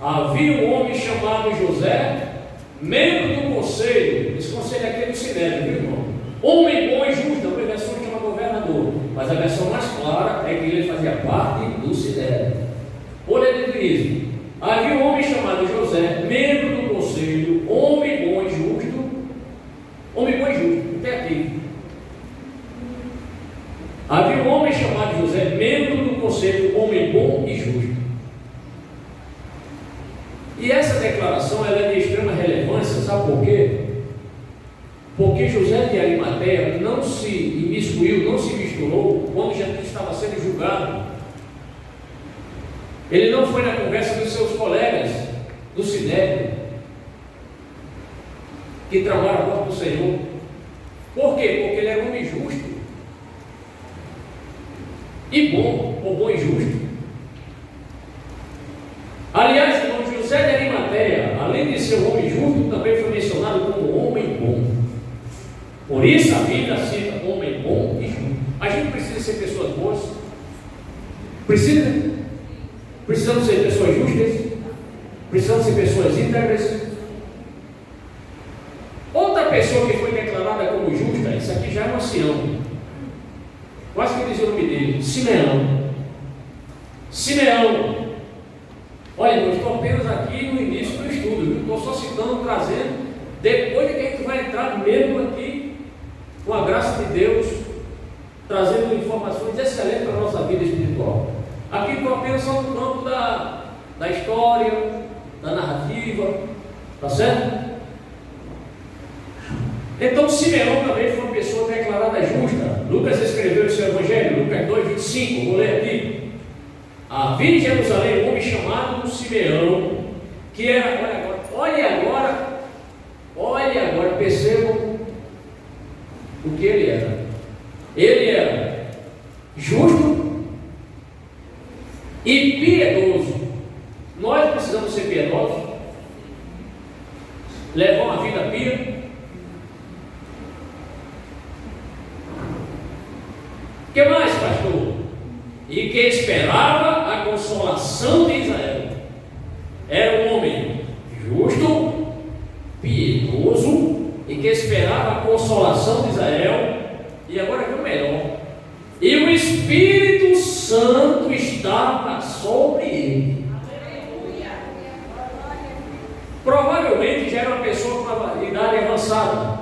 Havia um homem chamado José, membro do conselho. Esse conselho aqui é do Sinédrio, viu, irmão? Homem bom e justo. A versão chama governador, mas a versão mais clara é que ele fazia parte do Sinédrio. Olha a definição. Havia um homem chamado José, membro do conselho, homem bom e justo. Homem bom e justo, até aqui. Havia um homem chamado José, membro do conselho, homem bom e justo. E essa declaração ela é de extrema relevância, sabe por quê? Porque José de Arimateia não se imiscuiu, não se misturou quando Jesus estava sendo julgado. Ele não foi na conversa dos seus colegas do Sinédrio que tramaram a porta do Senhor. Por quê? Porque ele era um homem justo e bom, ou bom e justo. Aliás, irmão, José de Arimateia, além de ser um homem justo, também foi mencionado como homem bom. Por isso a Bíblia cita homem bom e justo. A gente precisa ser pessoas boas. Precisamos ser pessoas justas. Precisamos ser pessoas íntegras. Outra pessoa que foi declarada como justa, isso aqui já é um ancião. Quase que dizia o nome dele, Simeão. Simeão. Olha, eu estou apenas aqui no início do estudo, viu? Estou só citando, trazendo, depois de que a gente vai entrar mesmo aqui, com a graça de Deus, trazendo informações excelentes para a nossa vida espiritual. Aqui estou apenas só no campo da história, da narrativa, tá certo? Então Simeão também foi uma pessoa declarada justa. Lucas escreveu o seu evangelho, Lucas 2, 25, vou ler aqui. Havia em Jerusalém um homem chamado Simeão, que era, olhe agora, percebam justo e piedoso. Nós precisamos ser piedosos, levar uma vida pia. O que mais, pastor? E que esperava a consolação de Israel. Era um homem justo, piedoso e que esperava a consolação de Israel. E agora que é o melhor. E o Espírito Santo estava sobre ele. Provavelmente já era uma pessoa com uma idade avançada,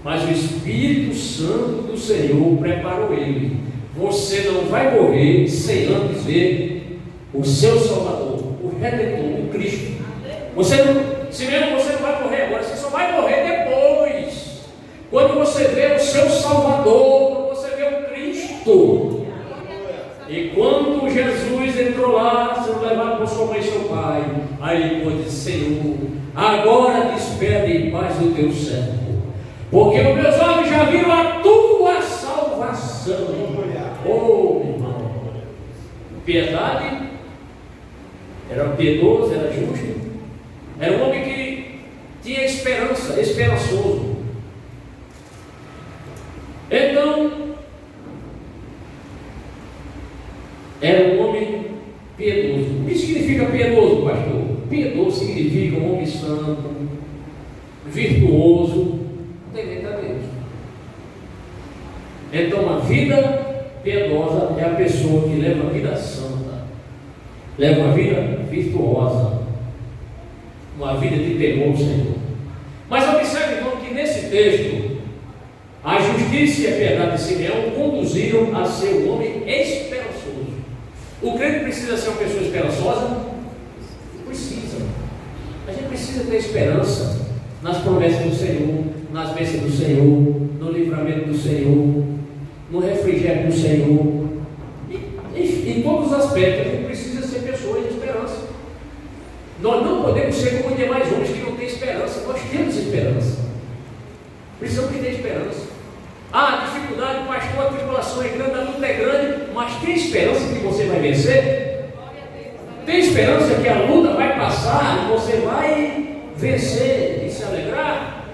mas o Espírito Santo do Senhor preparou ele. Você não vai morrer sem antes ver o seu Salvador, o Redentor, o Cristo. Você não, se mesmo você não vai morrer agora, você só vai morrer depois, quando você vê o seu Salvador, quando você vê o Cristo. E quando Jesus entrou lá, sendo levado por sua mãe e seu pai, aí ele pôde dizer: Senhor, agora despede em paz o teu servo, porque os meus olhos já viram a tua salvação. Oh, irmão, piedade, era piedoso, era justo, era um homem que tinha esperança, esperançoso. Então, era um homem piedoso. O que significa piedoso, pastor? Piedoso significa um homem santo, virtuoso, temente a Deus. Então, a vida piedosa é a pessoa que leva a vida santa, leva uma vida virtuosa, uma vida de temor ao Senhor. Mas observe então que nesse texto, a justiça e a piedade de Simeão conduziram a ser um homem esperançoso. O crente precisa ser uma pessoa esperançosa? Precisa. A gente precisa ter esperança nas promessas do Senhor, nas bênçãos do Senhor, no livramento do Senhor, no refrigério do Senhor. Em todos os aspectos, a gente precisa ser pessoas de esperança. Nós não podemos ser como os demais homens que não têm esperança. Nós temos esperança. Precisamos ter esperança. Ah, dificuldade, pastor, a tribulação é grande, a luta é grande, mas tem esperança que você vai vencer? Tem esperança que a luta vai passar e você vai vencer e se alegrar?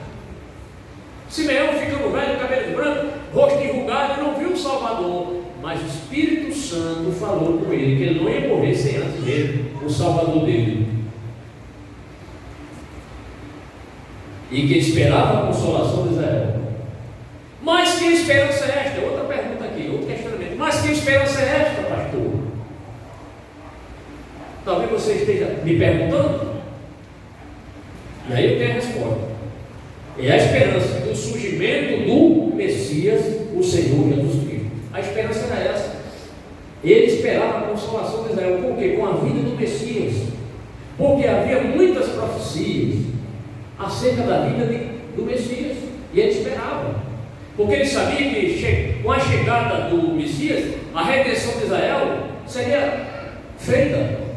Simeão ficando velho, cabelo branco, rosto enrugado, não viu o Salvador, mas o Espírito Santo falou com ele que ele não ia morrer sem antes ver o Salvador dele, e que esperava a consolação de Israel. Mas que esperança é esta? Outra pergunta aqui, outro questionamento. Mas que esperança é esta, pastor? Talvez você esteja me perguntando, e aí eu tenho a resposta. É a esperança do surgimento do Messias, o Senhor Jesus Cristo. A esperança era essa. Ele esperava a consolação de Israel. Por quê? Com a vinda do Messias. Porque havia muitas profecias acerca da vinda do Messias, e ele esperava, porque ele sabia que com a chegada do Messias, a redenção de Israel seria feita.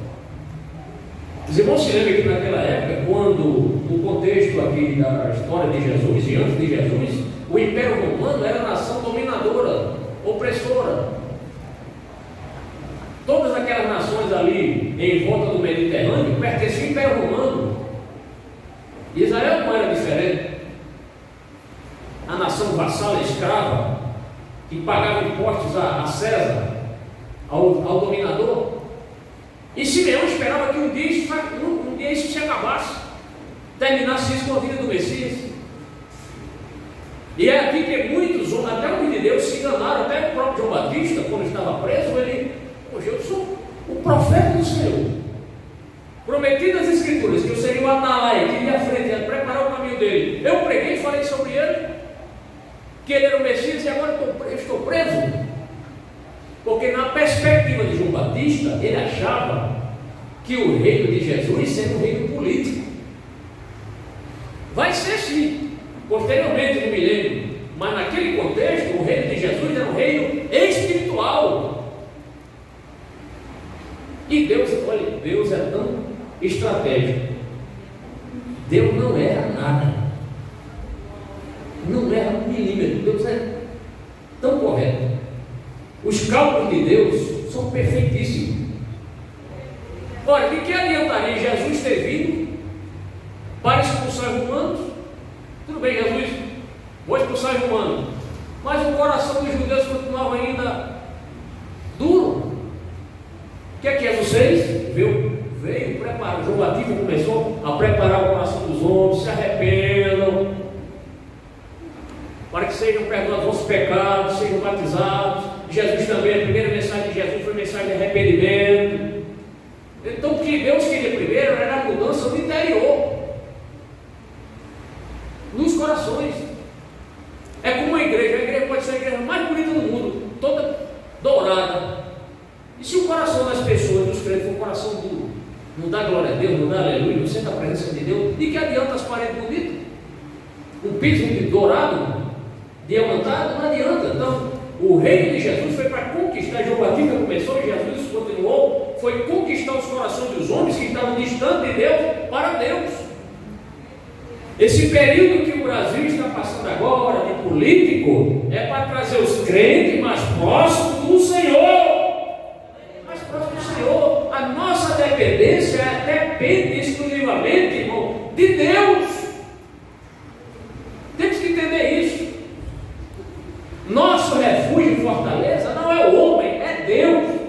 Os irmãos se lembram que naquela época, quando, no contexto aqui da história de Jesus e antes de Jesus, o Império Romano era a nação dominadora, opressora. Todas aquelas nações ali em volta do Mediterrâneo pertenciam ao Império Romano. Israel não era diferente. A nação vassala, escrava, que pagava impostos a César, ao dominador. E Simeão esperava que um dia isso se acabasse, terminasse isso com a vinda do Messias. E é aqui que muitos, até o homem de Deus, se enganaram. Até o próprio João Batista, quando estava preso, ele: hoje eu sou o profeta do Senhor, prometi nas Escrituras que eu seria o Atalaia, que ia à frente, ia preparar o caminho dele. Eu preguei e falei sobre ele, que ele era o Messias, e agora eu estou preso. Porque na perspectiva de João Batista, ele achava que o reino de Jesus seria um reino político. Vai ser sim, posteriormente no milênio, mas naquele contexto, o reino de Jesus era um reino espiritual. E Deus, olha, Deus é tão estratégico. Deus não erra nada, não erra um milímetro. Deus é tão correto Os cálculos de Deus são perfeitíssimos. Ora, de que adiantaria Jesus ter vindo para expulsar os romanos? Tudo bem, Jesus, vou expulsar os romanos, mas o coração dos judeus continuava ainda duro. O que é que Jesus fez? Veio preparar. João Batista começou a preparar o coração dos homens, se arrependam, para que sejam perdoados os vossos pecados, sejam batizados. Jesus também, a primeira mensagem de Jesus foi mensagem de arrependimento. Então, o que Deus queria primeiro era a mudança no interior, nos corações. É como a igreja pode ser a igreja mais bonita do mundo, toda dourada. E se o coração das pessoas, dos crentes, for um coração duro, não dá glória a Deus, não dá aleluia, não sente a presença de Deus, de que adianta as paredes bonitas? Um piso dourado, diamantado, não adianta. Então, o reino de Jesus foi para conquistar. João Batista começou e Jesus continuou, foi conquistar os corações dos homens que estavam distantes de Deus para Deus. Esse período que o Brasil está passando agora, de político, é para trazer os crentes mais próximos do Senhor. Mais próximos do Senhor. A nossa dependência depende exclusivamente, irmão, de Deus. Temos que entender isso. Nosso refúgio e fortaleza não é o homem, é Deus.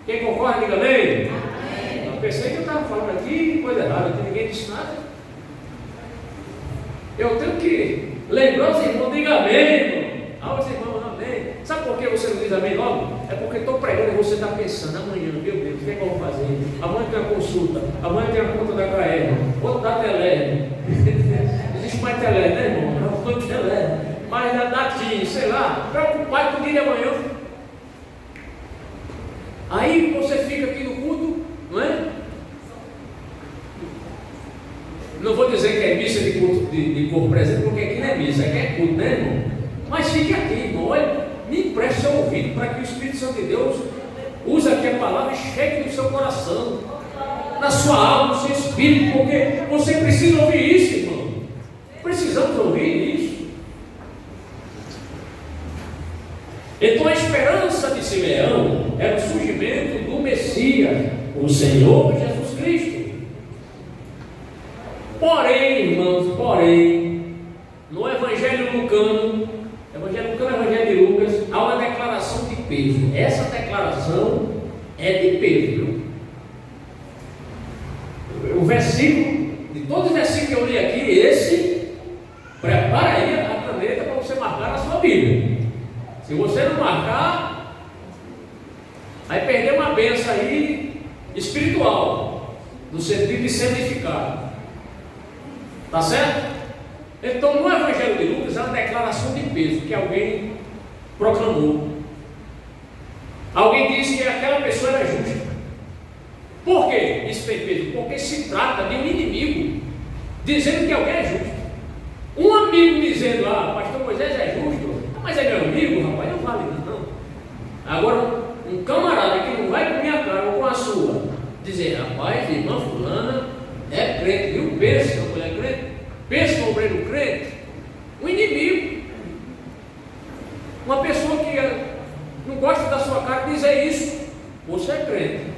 Quem concorda, diga amém. Amém. Eu pensei que eu estava falando aqui coisa errada, que ninguém disse nada. Eu tenho que lembrar os irmãos, diga amém, irmão. Os irmãos, amém. Sabe por que você não diz amém logo? É porque estou pregando e você está pensando, amanhã, meu Deus, o que é que eu vou fazer? Amanhã tem uma consulta, amanhã tem a conta da KR, outro da Telé. Existe mais Telé, né, irmão? Não foi Telé. Mas da TIM, sei lá, preocupado com o dia de amanhã. Aí você fica aqui no culto, não é? Não vou dizer que é missa de culto de corpo presente, porque aqui não é missa, aqui é culto, né, irmão? Mas fique aqui, irmão, olha, me empreste seu ouvido para que o Espírito Santo de Deus use aqui a palavra e chegue no seu coração, na sua alma, no seu espírito, porque você precisa ouvir isso, irmão. Precisamos ouvir isso. Então a esperança de Simeão era o surgimento do Messias, o Senhor Jesus Cristo. Porém, irmãos, no Evangelho Lucano é o Evangelho de Lucas, há uma declaração de peso. Essa declaração é de peso, viu? O versículo, de todos os versículos que eu li aqui, esse, prepara aí a caneta para você marcar na sua Bíblia. Se você não marcar, vai perder uma bênção aí espiritual, no sentido de santificado. Tá certo? Então, no Evangelho de Lucas, é uma declaração de peso que alguém proclamou. Alguém disse que aquela pessoa era justa. Por quê? Isso tem peso? Porque se trata de um inimigo dizendo que alguém é justo. Um amigo dizendo, pastor Moisés é justo, mas é meu amigo, rapaz, não vale não. Agora, um camarada que não vai com minha cara ou com a sua, dizer, rapaz, irmã fulana é crente, viu? Pensa que a mulher é crente, pensa que o obreiro crente, um inimigo, uma pessoa que não gosta da sua cara dizer isso, você é crente.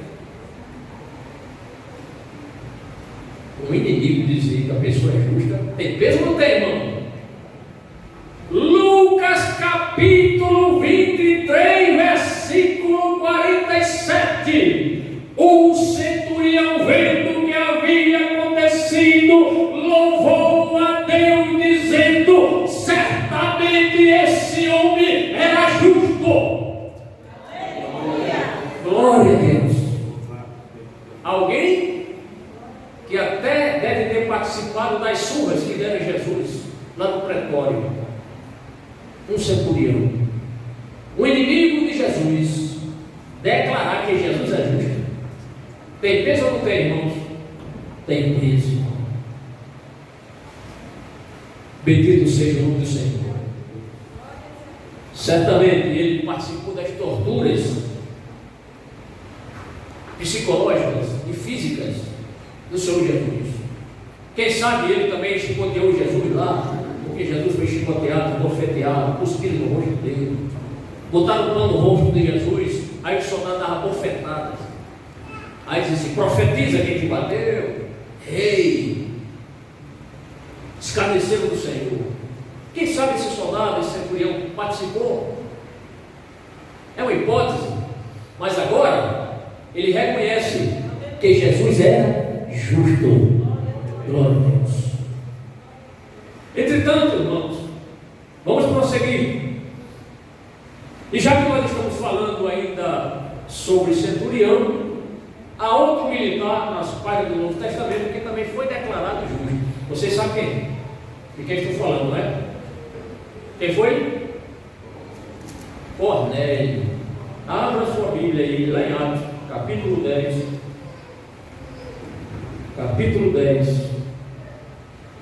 Um inimigo dizer que a pessoa é justa, tem peso ou não tem, irmão? Lucas capítulo 23, versículo 47. O centurião, vendo o que havia acontecido, louvou a Deus, dizendo: certamente esse homem era justo. Glória a Deus. Alguém que até deve ter participado das surras que deram a Jesus lá no pretório. Um centurião, o inimigo de Jesus, declarar que Jesus é justo. Tem peso ou não tem, irmãos? Tem peso. Bendito seja o nome do Senhor. Certamente ele participou das torturas psicológicas e físicas do Senhor Jesus. Quem sabe ele também chicoteou Jesus lá, porque Jesus foi chicoteado, bofeteado, cuspido no rosto dele. botaram o pão no rosto de Jesus, aí o soldado dava bofetadas. Aí dizia assim: profetiza quem te bateu, rei. Escarneceram do Senhor. Quem sabe esse soldado, esse centurião participou? É uma hipótese, mas agora ele reconhece que Jesus era justo. Glória a Deus. Entretanto, irmãos, vamos prosseguir. E já que nós estamos falando ainda sobre centurião, há outro militar nas páginas do Novo Testamento que também foi declarado justo. Vocês sabem quem? De quem estou falando, não é? Quem foi? Cornélio. Abra sua Bíblia aí, lá em Atos, capítulo 10. Capítulo 10,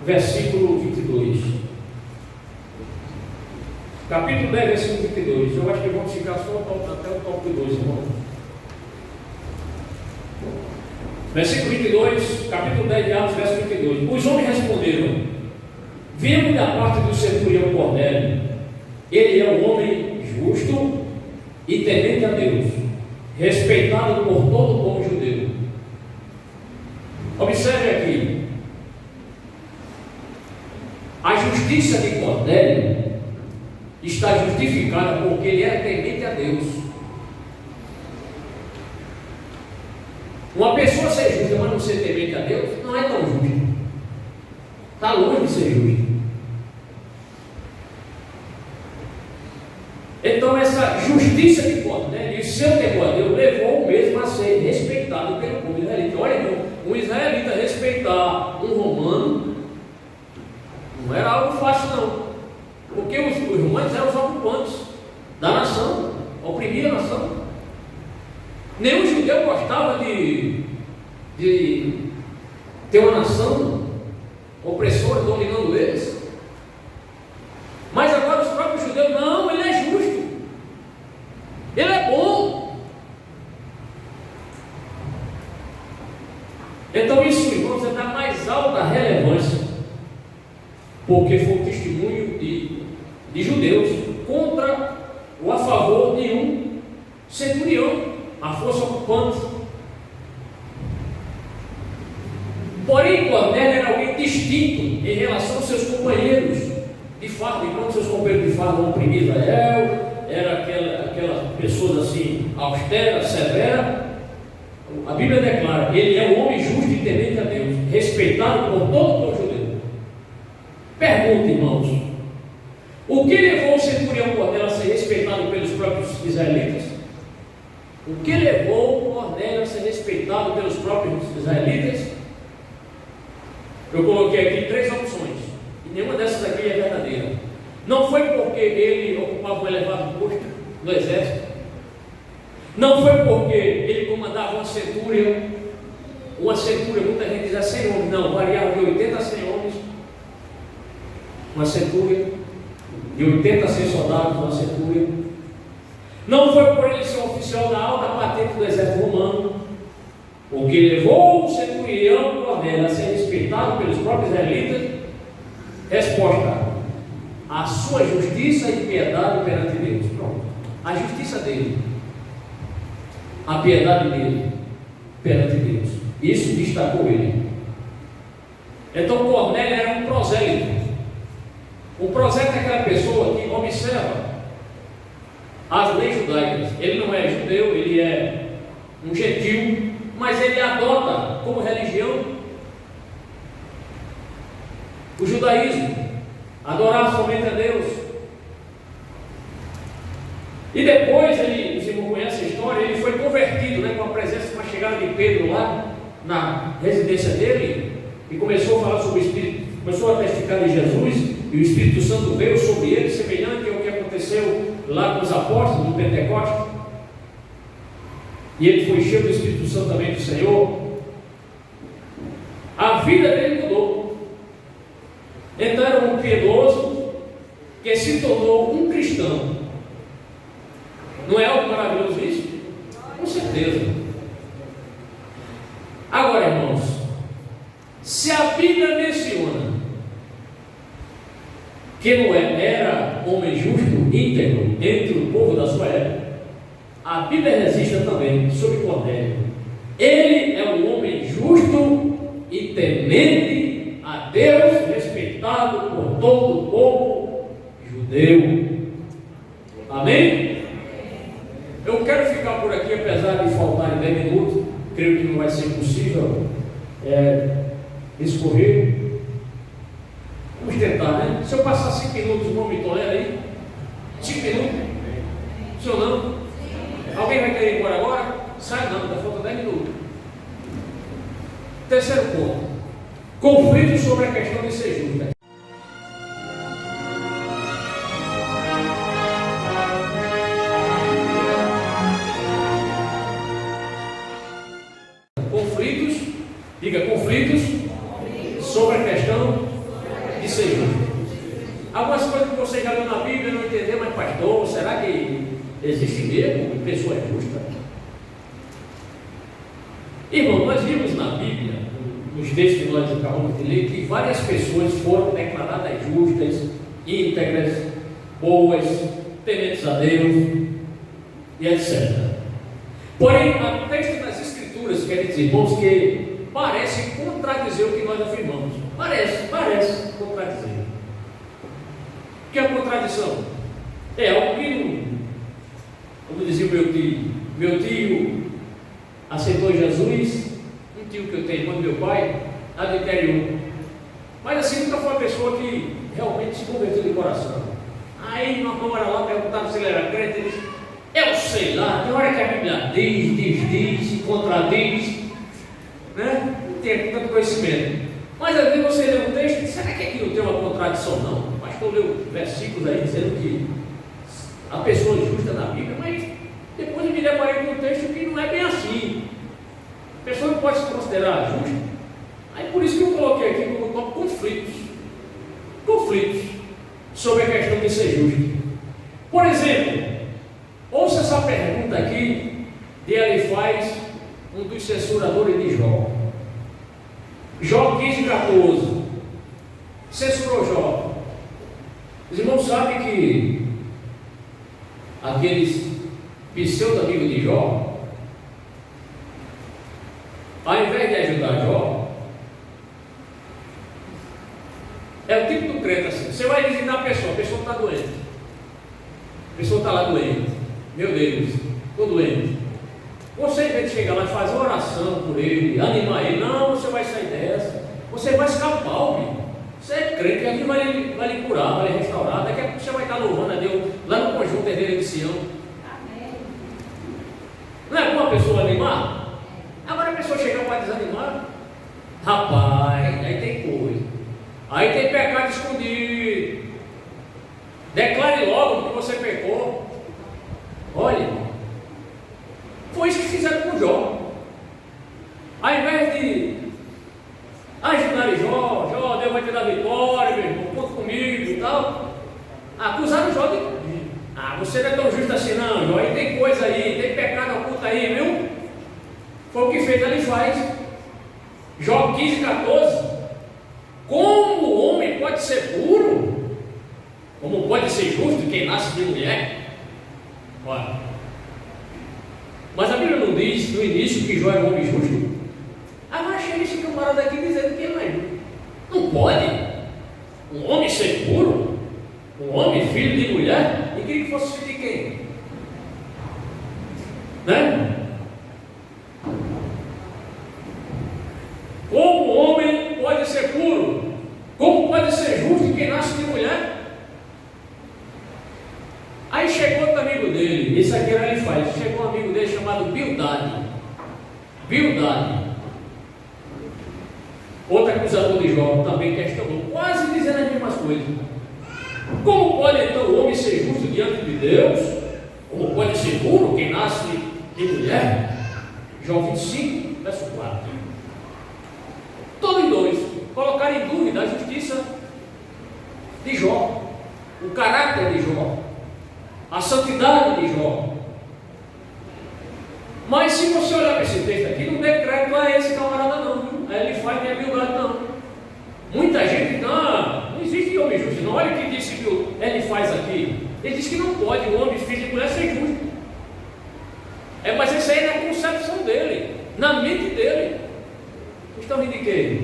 versículo 22. Capítulo 10, versículo 22. Eu acho que vamos ficar só até o tópico 2, irmão. Versículo 22, capítulo 10 de Atos, verso 22. Os homens responderam: viemos da parte do centurião Cornélio. Ele é um homem justo e temente a Deus, respeitado por todo o povo judeu. Observe aqui, a justiça de Cornélio está justificada porque ele é temente a Deus. Uma pessoa ser justa, mas não ser temente a Deus, não é tão justa. Está longe de ser justa. Então essa justiça de Cornélio e seu temor a Deus levou o mesmo a ser respeitado pelo povo israelita. Olha, irmão, um israelita respeitar um romano não era algo fácil, não, porque os romanos eram os ocupantes da nação, oprimiam a nação. Nenhum judeu gostava de ter uma nação opressora dominando eles. Mas agora os próprios judeus: não, ele é justo, ele é bom. Então isso, irmãos, é da mais alta relevância, porque foi um testemunho de judeus contra ou a favor de um centurião, a força ocupante. Porém, Cornélio era alguém distinto em relação aos seus companheiros de fardo. Enquanto seus companheiros de fardo oprimiam Israel, era aquelas pessoas assim, austeras, severas, a Bíblia declara: ele é um homem justo e temente a Deus, respeitado por todo o povo judeu. Pergunta, irmãos: o que levou o centurião Cornélio a ser respeitado pelos próprios israelitas? O que levou Cornélio a ser respeitado pelos próprios israelitas? Eu coloquei aqui 3 opções, e nenhuma dessas aqui é verdadeira. Não foi porque ele ocupava um elevado posto no exército, não foi porque ele comandava uma centúria, muita gente diz 100 homens, não, variava de 80 a 100 homens, uma centúria, de 80 a 100 soldados, uma centúria. Não foi por ele ser um oficial da alta patente do exército romano. O que levou o centurião Cornélio a ser respeitado pelos próprios israelitas? Resposta: a sua justiça e piedade perante Deus. Pronto. A justiça dele, a piedade dele perante Deus. Isso destacou ele. Então Cornélio era um prosélito. O prosélito é aquela pessoa que observa as leis judaicas. Ele não é judeu, ele é um gentil, mas ele adota como religião o judaísmo, adorar somente a Deus. E depois, os irmãos conhecem a história, ele foi convertido, com a presença, com a chegada de Pedro lá na residência dele, e começou a falar sobre o Espírito, começou a testificar de Jesus, e o Espírito Santo veio sobre ele, semelhante ao que aconteceu lá com os apóstolos do Pentecostes. E ele foi cheio do Espírito Santo também do Senhor. A vida dele mudou. Então era um piedoso que se tornou um cristão. Não é algo maravilhoso isso? Com certeza. Agora, irmãos, se a Bíblia menciona que Noé era homem justo, íntegro, entre o povo da sua a Bíblia registra também sobre Cornélio. Ele é um homem justo e temente a Deus, respeitado por todo o povo judeu. Amém? Eu quero ficar por aqui, apesar de faltarem 10 minutos. Creio que não vai ser possível escorrer. Vamos tentar, né? Se eu passar 5 minutos, o irmão me tolera aí? 5 minutos? O senhor não? Alguém vai querer ir embora agora? Sai não, ainda falta 10 minutos. Terceiro ponto: conflito sobre a questão de ser justo. Conflitos sobre a questão de ser justo. Algumas coisas que você já leu na Bíblia não entendeu, mas pastor, será que existe mesmo pessoa justa? Irmão, nós vimos na Bíblia, nos textos que nós acabamos de ler, que várias pessoas foram declaradas justas, íntegras, boas, tementes a Deus e etc. Porém, há texto nas Escrituras, quer dizer, irmãos, que parece contradizer o que nós afirmamos. Parece contradizer. O que é a contradição? É algo que não, como dizia meu tio aceitou Jesus, um tio que eu tenho, irmão do meu pai, lá do interior. Mas assim, nunca foi uma pessoa que realmente se converteu de coração. Aí nós vamos lá, perguntava se ele era crente, ele disse: eu sei lá, tem hora que a Bíblia diz, se contradiz, né? Não tem tanto conhecimento. Mas às vezes você lê um texto e diz: será que aqui não tem uma contradição? Não. O pastor leu versículos aí dizendo que a pessoa é justa na Bíblia, mas depois eu me deparei com um texto que não é bem assim. A pessoa não pode se considerar justa. Aí por isso que eu coloquei aqui como tópico conflitos sobre a questão de ser justo. Por exemplo, ouça essa pergunta aqui de Elifaz, um dos censuradores de Jó. Jó 15:14. Censurou Jó. Os irmãos sabem que aqueles pseudo-amigos de Jó, ao invés de ajudar Jó, é o tipo do crente assim: você vai visitar a pessoa está doente, a pessoa está lá doente, meu Deus, estou doente. Você, em vez de chegar lá e fazer uma oração por ele, animar ele, não, você vai sair dessa, você vai escapar, homem. Você é crente, alguém vai lhe curar, vai lhe restaurar. Daqui a pouco você vai estar louvando a Deus lá no conjunto herdeiro de Sião. Amém. Não é bom a pessoa animar? Agora a pessoa chegar para desanimar, rapaz, aí tem coisa, aí tem pecado escondido. Declare logo que você pecou. Olha, foi isso que fizeram com Jó. Ao invés de ajudar Jó, Deus vai te dar vitória, meu irmão, conta comigo e tal, acusaram Jó de: você não é tão justo assim não, Jó, aí tem coisa aí, tem pecado oculto aí, viu? Foi o que fez Elifaz. Jó 15:14. Como o homem pode ser puro? Como pode ser justo quem nasce de mulher? Olha, mas a Bíblia não diz no início que Jó era um homem justo? Agora chega esse camarada aqui dizendo que ele não é justo. Não pode um homem ser puro, um homem filho de mulher, e queria que fosse filho de quem? Né? Como o homem pode ser puro? Como pode ser justo quem nasce de mulher? Aí chegou outro amigo dele, esse aqui era Elifaz, chegou um amigo dele chamado Bildade, outro acusador de Jó, também questionou, quase dizendo as mesmas coisas. Como pode então o homem ser justo diante de Deus? Como pode ser puro quem nasce de mulher? Jó 25, verso 4. Todos dois colocaram em dúvida a justiça de Jó, o caráter de Jó, a santidade de Jó. Mas se você olhar para esse texto aqui, não dê crédito a esse camarada não, viu? A Elifaz nem a Bildade não. Muita gente, não existe homem justo não. Olha o que disse que Elifaz aqui. Ele diz que não pode um homem filho de mulher ser justo. percepção dele, na mente dele. Vocês estão rindo de quê?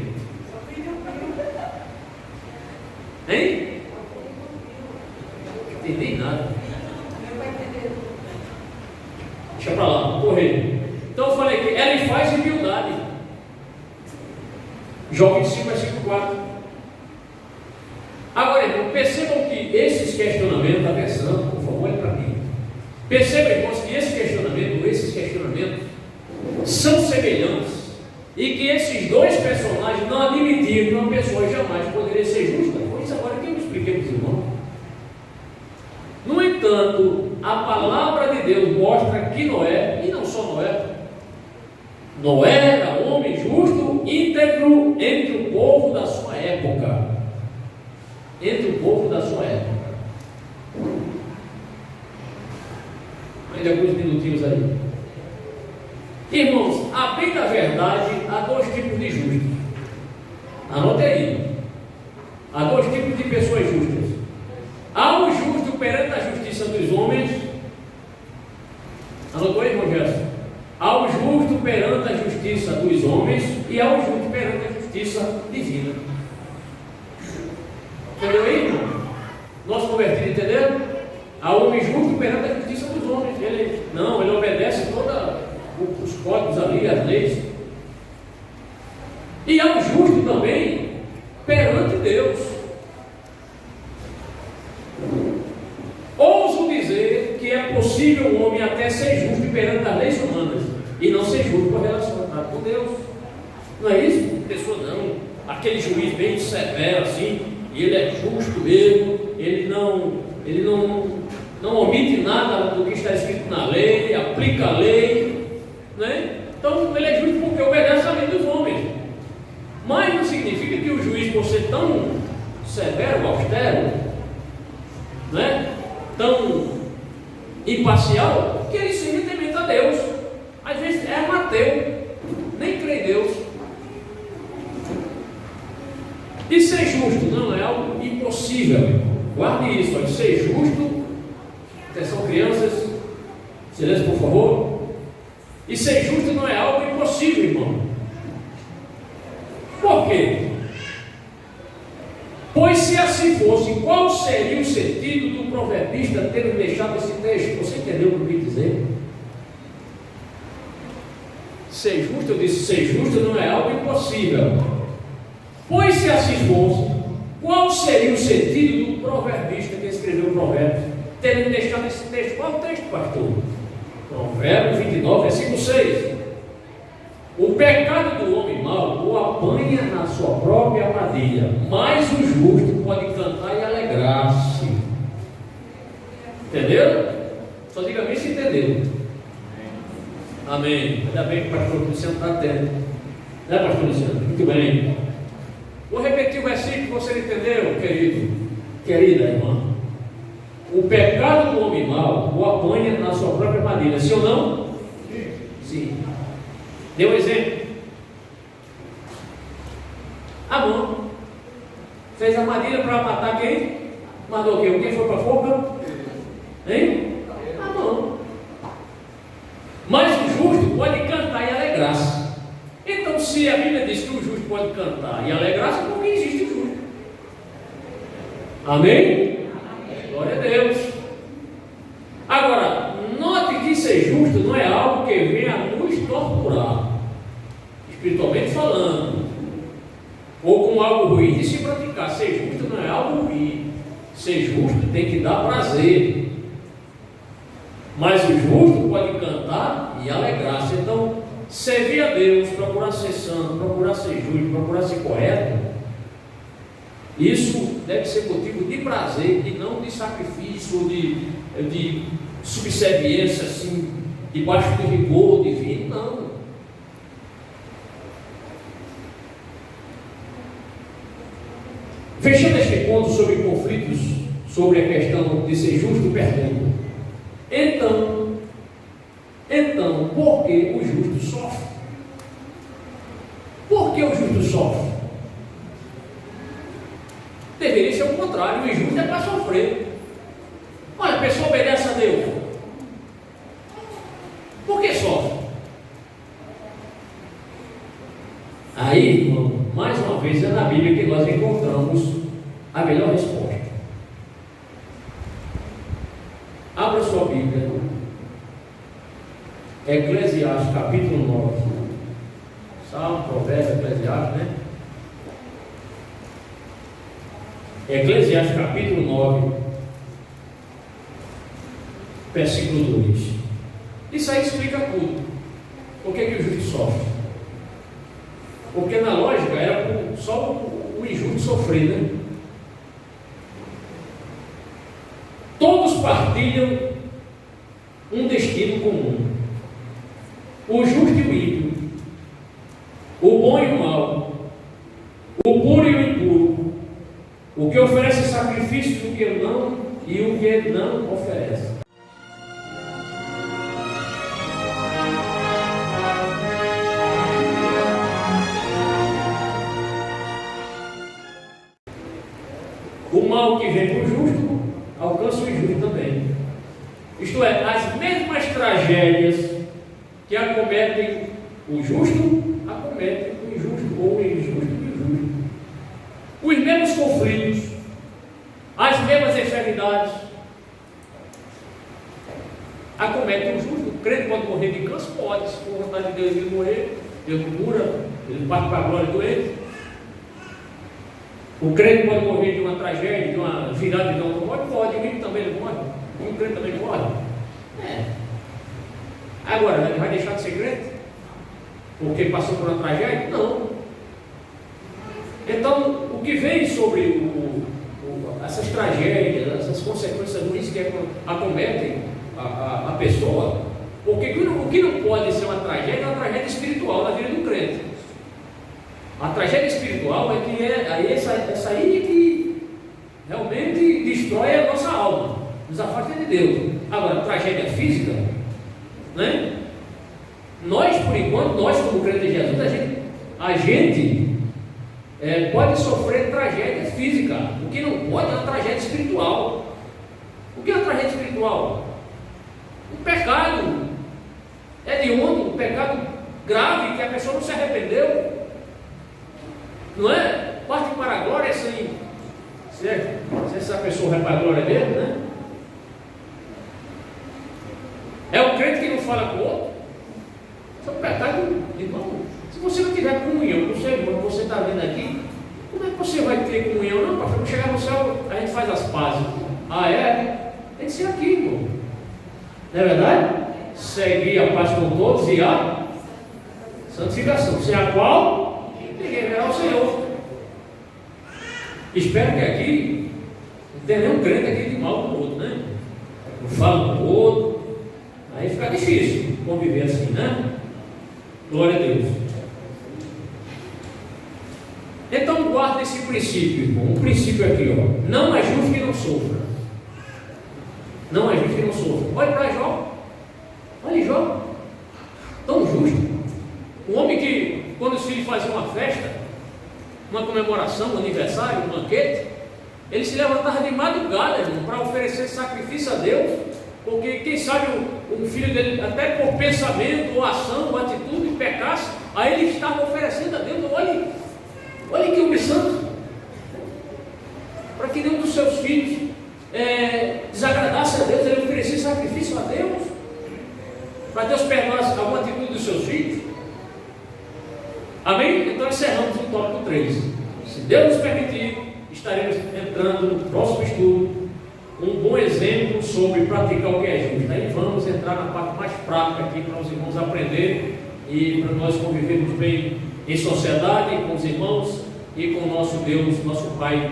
Hein? Não entendi nada. Deixa pra lá, vou correr. Então eu falei que ele faz humildade. Jó 25, versículo 4. Agora, irmão, percebam que esses questionamentos, atenção, por favor, olhe para mim. Percebam, irmãos, que esses questionamentos são semelhantes e que esses dois personagens não admitiam que uma pessoa jamais poderia ser justa. Foi isso agora que eu expliquei para os irmãos. No entanto, a palavra de Deus mostra que Noé, e não só Noé era um homem justo, íntegro entre o povo da sua época. Ainda alguns minutinhos aí. Irmãos, a bem da verdade, há dois tipos de justos. Anote aí. Há dois tipos de pessoas justas. Há o justo perante a justiça dos homens. Anotou aí, irmão Gerson? Há o justo perante a justiça dos homens e há o justo perante a justiça divina. Entendeu aí, irmão? Nosso convertido, entendeu? Há o homem justo perante a justiça dos homens. Ele obedece todos os códigos ali, as leis. E há o justo também perante Deus. Ouso dizer que é possível um homem até ser justo perante as leis humanas e não ser justo por relacionar com Deus. Não é isso? A pessoa não, aquele juiz bem severo assim, e ele é justo mesmo, ele não omite nada do que está escrito na lei, aplica a lei, né? Então ele é justo porque obedece à lei dos homens. Mas não significa que o juiz, por ser tão severo, austero, né? Tão imparcial, que ele seja temente a Deus. Às vezes é ateu, nem crê em Deus. E ser justo não é algo impossível. Guarde isso, olha, ser justo. Atenção, crianças, silêncio, por favor. E ser justo não é algo impossível, irmão. Por quê? Pois se assim fosse, qual seria o sentido do proverbista ter deixado esse texto? Você entendeu o que eu quis dizer? Ser justo, eu disse, ser justo não é algo impossível. Pois se assim fosse, qual seria o sentido do proverbista que escreveu o provérbio ter deixado esse texto? Qual é o texto, pastor? Provérbios 29, versículo 6. O pecado do homem mau o apanha na sua própria armadilha, mas o justo pode cantar e alegrar-se. Entendeu? Só diga bem se entendeu. Amém. Ainda bem que o pastor Luciano está atento. Né, pastor Luciano? Muito bem. Vou repetir o versículo que você entendeu, querido, querida irmã. O pecado do homem mau o apanha na sua própria armadilha. Sim ou não? Sim. Dê um exemplo. Amon fez armadilha para matar quem? Mandou quem? Quem foi para a forca? Hein? Amon. Mas o justo pode cantar e alegrar-se. Então, se a Bíblia diz que o justo pode cantar e alegrar-se, é porque existe o justo. Amém? Glória a Deus. Agora, note que ser justo não é algo que venha nos torturar, espiritualmente falando, ou com algo ruim de se praticar. Ser justo não é algo ruim. Ser justo tem que dar prazer. Mas o justo pode cantar e alegrar-se. Então, servir a Deus, procurar ser santo, procurar ser justo, procurar ser correto, isso deve ser motivo de prazer e não de sacrifício, de subserviência, assim, debaixo do rigor divino, não. Fechando este ponto sobre conflitos, sobre a questão de ser justo, pergunto: então, por que o justo sofre? Por que o justo sofre? Deveria ser o contrário, o injusto é para sofrer. Olha, a pessoa obedece a Deus. Por que sofre? Aí, irmão, mais uma vez é na Bíblia que nós encontramos a melhor resposta. Abra sua Bíblia, Eclesiastes capítulo 9. Salmo, Provérbio, Eclesiastes, né? Eclesiastes capítulo 9, versículo 2. Isso aí explica tudo. Por que o justo sofre? Porque na lógica era só o injusto sofrer, né? Todos partilham um destino comum. O justo e o ímpio, o bom e o mau, o puro e o impuro, o que oferece sacrifício do que não e o que não oferece. O mal que vem para o justo alcança o injusto também. Isto é, as mesmas tragédias que acometem o justo, acometem o injusto ou o injusto e o justo. Os mesmos conflitos, as mesmas enfermidades acometem o justo. O crente pode morrer de câncer? Pode, se for vontade de Deus ele morrer, Deus cura, ele parte para a glória do ele. O crente pode morrer de uma tragédia, de uma virada de automóvel? Pode, o ímpio também ele morre, o crente também morre. Agora, ele vai deixar de ser crente? Porque passou por uma tragédia? Não. Então, o que vem sobre essas tragédias, essas consequências ruins que acometem a pessoa, porque o que não pode ser uma tragédia é uma tragédia espiritual na vida do crente. A tragédia espiritual é que essa aí que realmente destrói a nossa alma, nos afasta de Deus. Agora, a tragédia física, né? Nós, por enquanto, nós como crentes de Jesus, a gente pode sofrer tragédia física. O que não pode é uma tragédia espiritual. O que é uma tragédia espiritual? Um pecado hediondo, um pecado grave que a pessoa não se arrependeu. Não é? Parte para a glória sem se essa pessoa vai para a glória dele, né? É o crente que não fala com o outro. Isso é um pecado, irmão. Se você não tiver comunhão com o seu irmão, você está vendo aqui, como é que você vai ter comunhão? Não, pastor, quando chegar no céu, a gente faz as pazes. Ah, é? Tem que ser aqui, irmão. Não é verdade? Seguir a paz com todos e a santificação, sem a qual ninguém verá o Senhor. Espero que aqui não tenha nenhum crente aqui de mal com o outro, né? Não fala com o outro, aí fica difícil conviver assim, né? Glória a Deus. Então guarda esse princípio, irmão. Um princípio aqui, ó. Não é justo que não sofra. Não é justo que não sofra. Olha para Jó. Olha Jó. Tão justo. Um homem que, quando os filhos faziam uma festa, uma comemoração, um aniversário, um banquete, ele se levantava de madrugada, irmão, para oferecer sacrifício a Deus, porque quem sabe o filho dele, até por pensamento, ou ação, ou atitude, pecasse, aí ele estava oferecendo a Deus. Olha que homem santo, para que nenhum dos seus filhos desagradasse a Deus, ele oferecia sacrifício a Deus, para Deus perdoar alguma atitude dos seus filhos. Amém? Então encerramos o tópico 3. Se Deus nos permitir, estaremos entrando no próximo estudo, um bom exemplo sobre praticar o que é justo. Aí vamos entrar na parte mais prática aqui para os irmãos aprenderem e para nós convivermos bem em sociedade, com os irmãos e com o nosso Deus, nosso Pai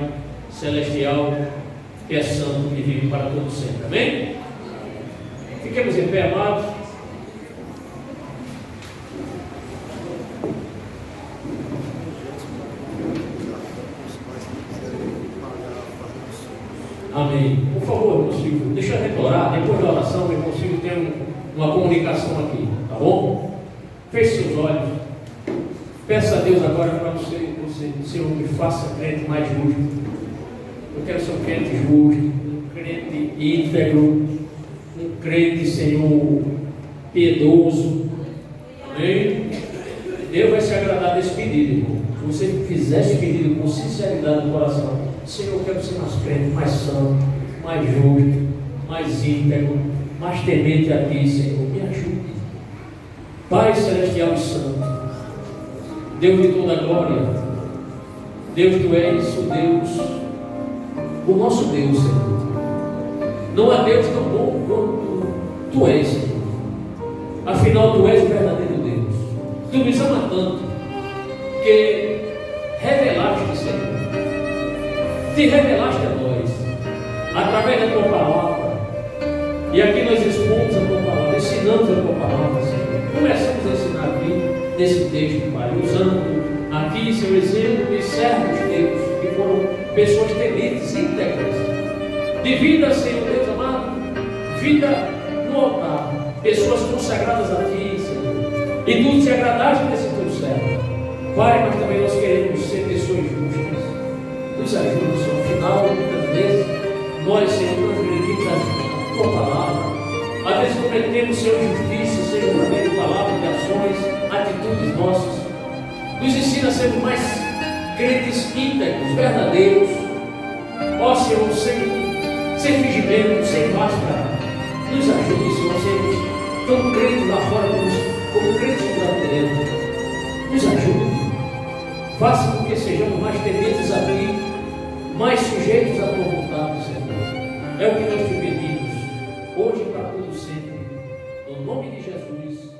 Celestial, que é santo e vive para todo sempre. Amém? Fiquemos em pé, amados. Amém. Por favor, irmão Silvio, deixa eu retornar. Depois da oração, irmão Silvio tem uma comunicação aqui, tá bom? Feche seus olhos. Peça a Deus agora para você, Senhor, me faça crente mais justo. Eu quero ser um crente justo, um crente íntegro, um crente, Senhor, piedoso. Amém? Deus vai se agradar desse pedido, irmão. Se você fizer esse pedido com sinceridade no coração, Senhor, eu quero ser mais crente, mais santo, mais justo, mais íntegro, mais temente a Ti, Senhor, me ajude. Pai celestial e santo, Deus de toda a glória, Deus, Tu és o Deus, o nosso Deus, Senhor. Não há Deus tão bom quanto Tu és, Senhor. Afinal, Tu és o verdadeiro Deus. Tu nos ama tanto que revelaste, Senhor. Te revelaste a nós através da Tua palavra. E aqui nós expomos a Tua palavra, ensinamos a Tua palavra, Senhor. Começamos a ensinar aqui nesse texto, Pai, usando aqui seu exemplo de servos Deus, que foram pessoas tementes, íntegras, de vida, Senhor Deus amado, vida no altar, pessoas consagradas a Ti, Senhor. E Tu te agradaste desse Teu servo, Pai, mas também nós queremos ser pessoas justas. Nos ajude, Senhor. Afinal, muitas vezes, nós, Senhor, transgredimos a Tua palavra. Às vezes cometemos, Senhor, injustiça, Senhor, por meio de palavras, de ações, atitudes nossas. Nos ensina a sermos mais crentes íntegros, verdadeiros. Ó Senhor, sem fingimento, sem máscara. Nos ajude, Senhor, a sermos tão crentes lá fora como crentes lá dentro. Nos ajude. Faça com que sejamos mais tementes a Ti, mais sujeitos à Tua vontade, Senhor. É o que nós te pedimos, hoje e para todo sempre. No nome de Jesus.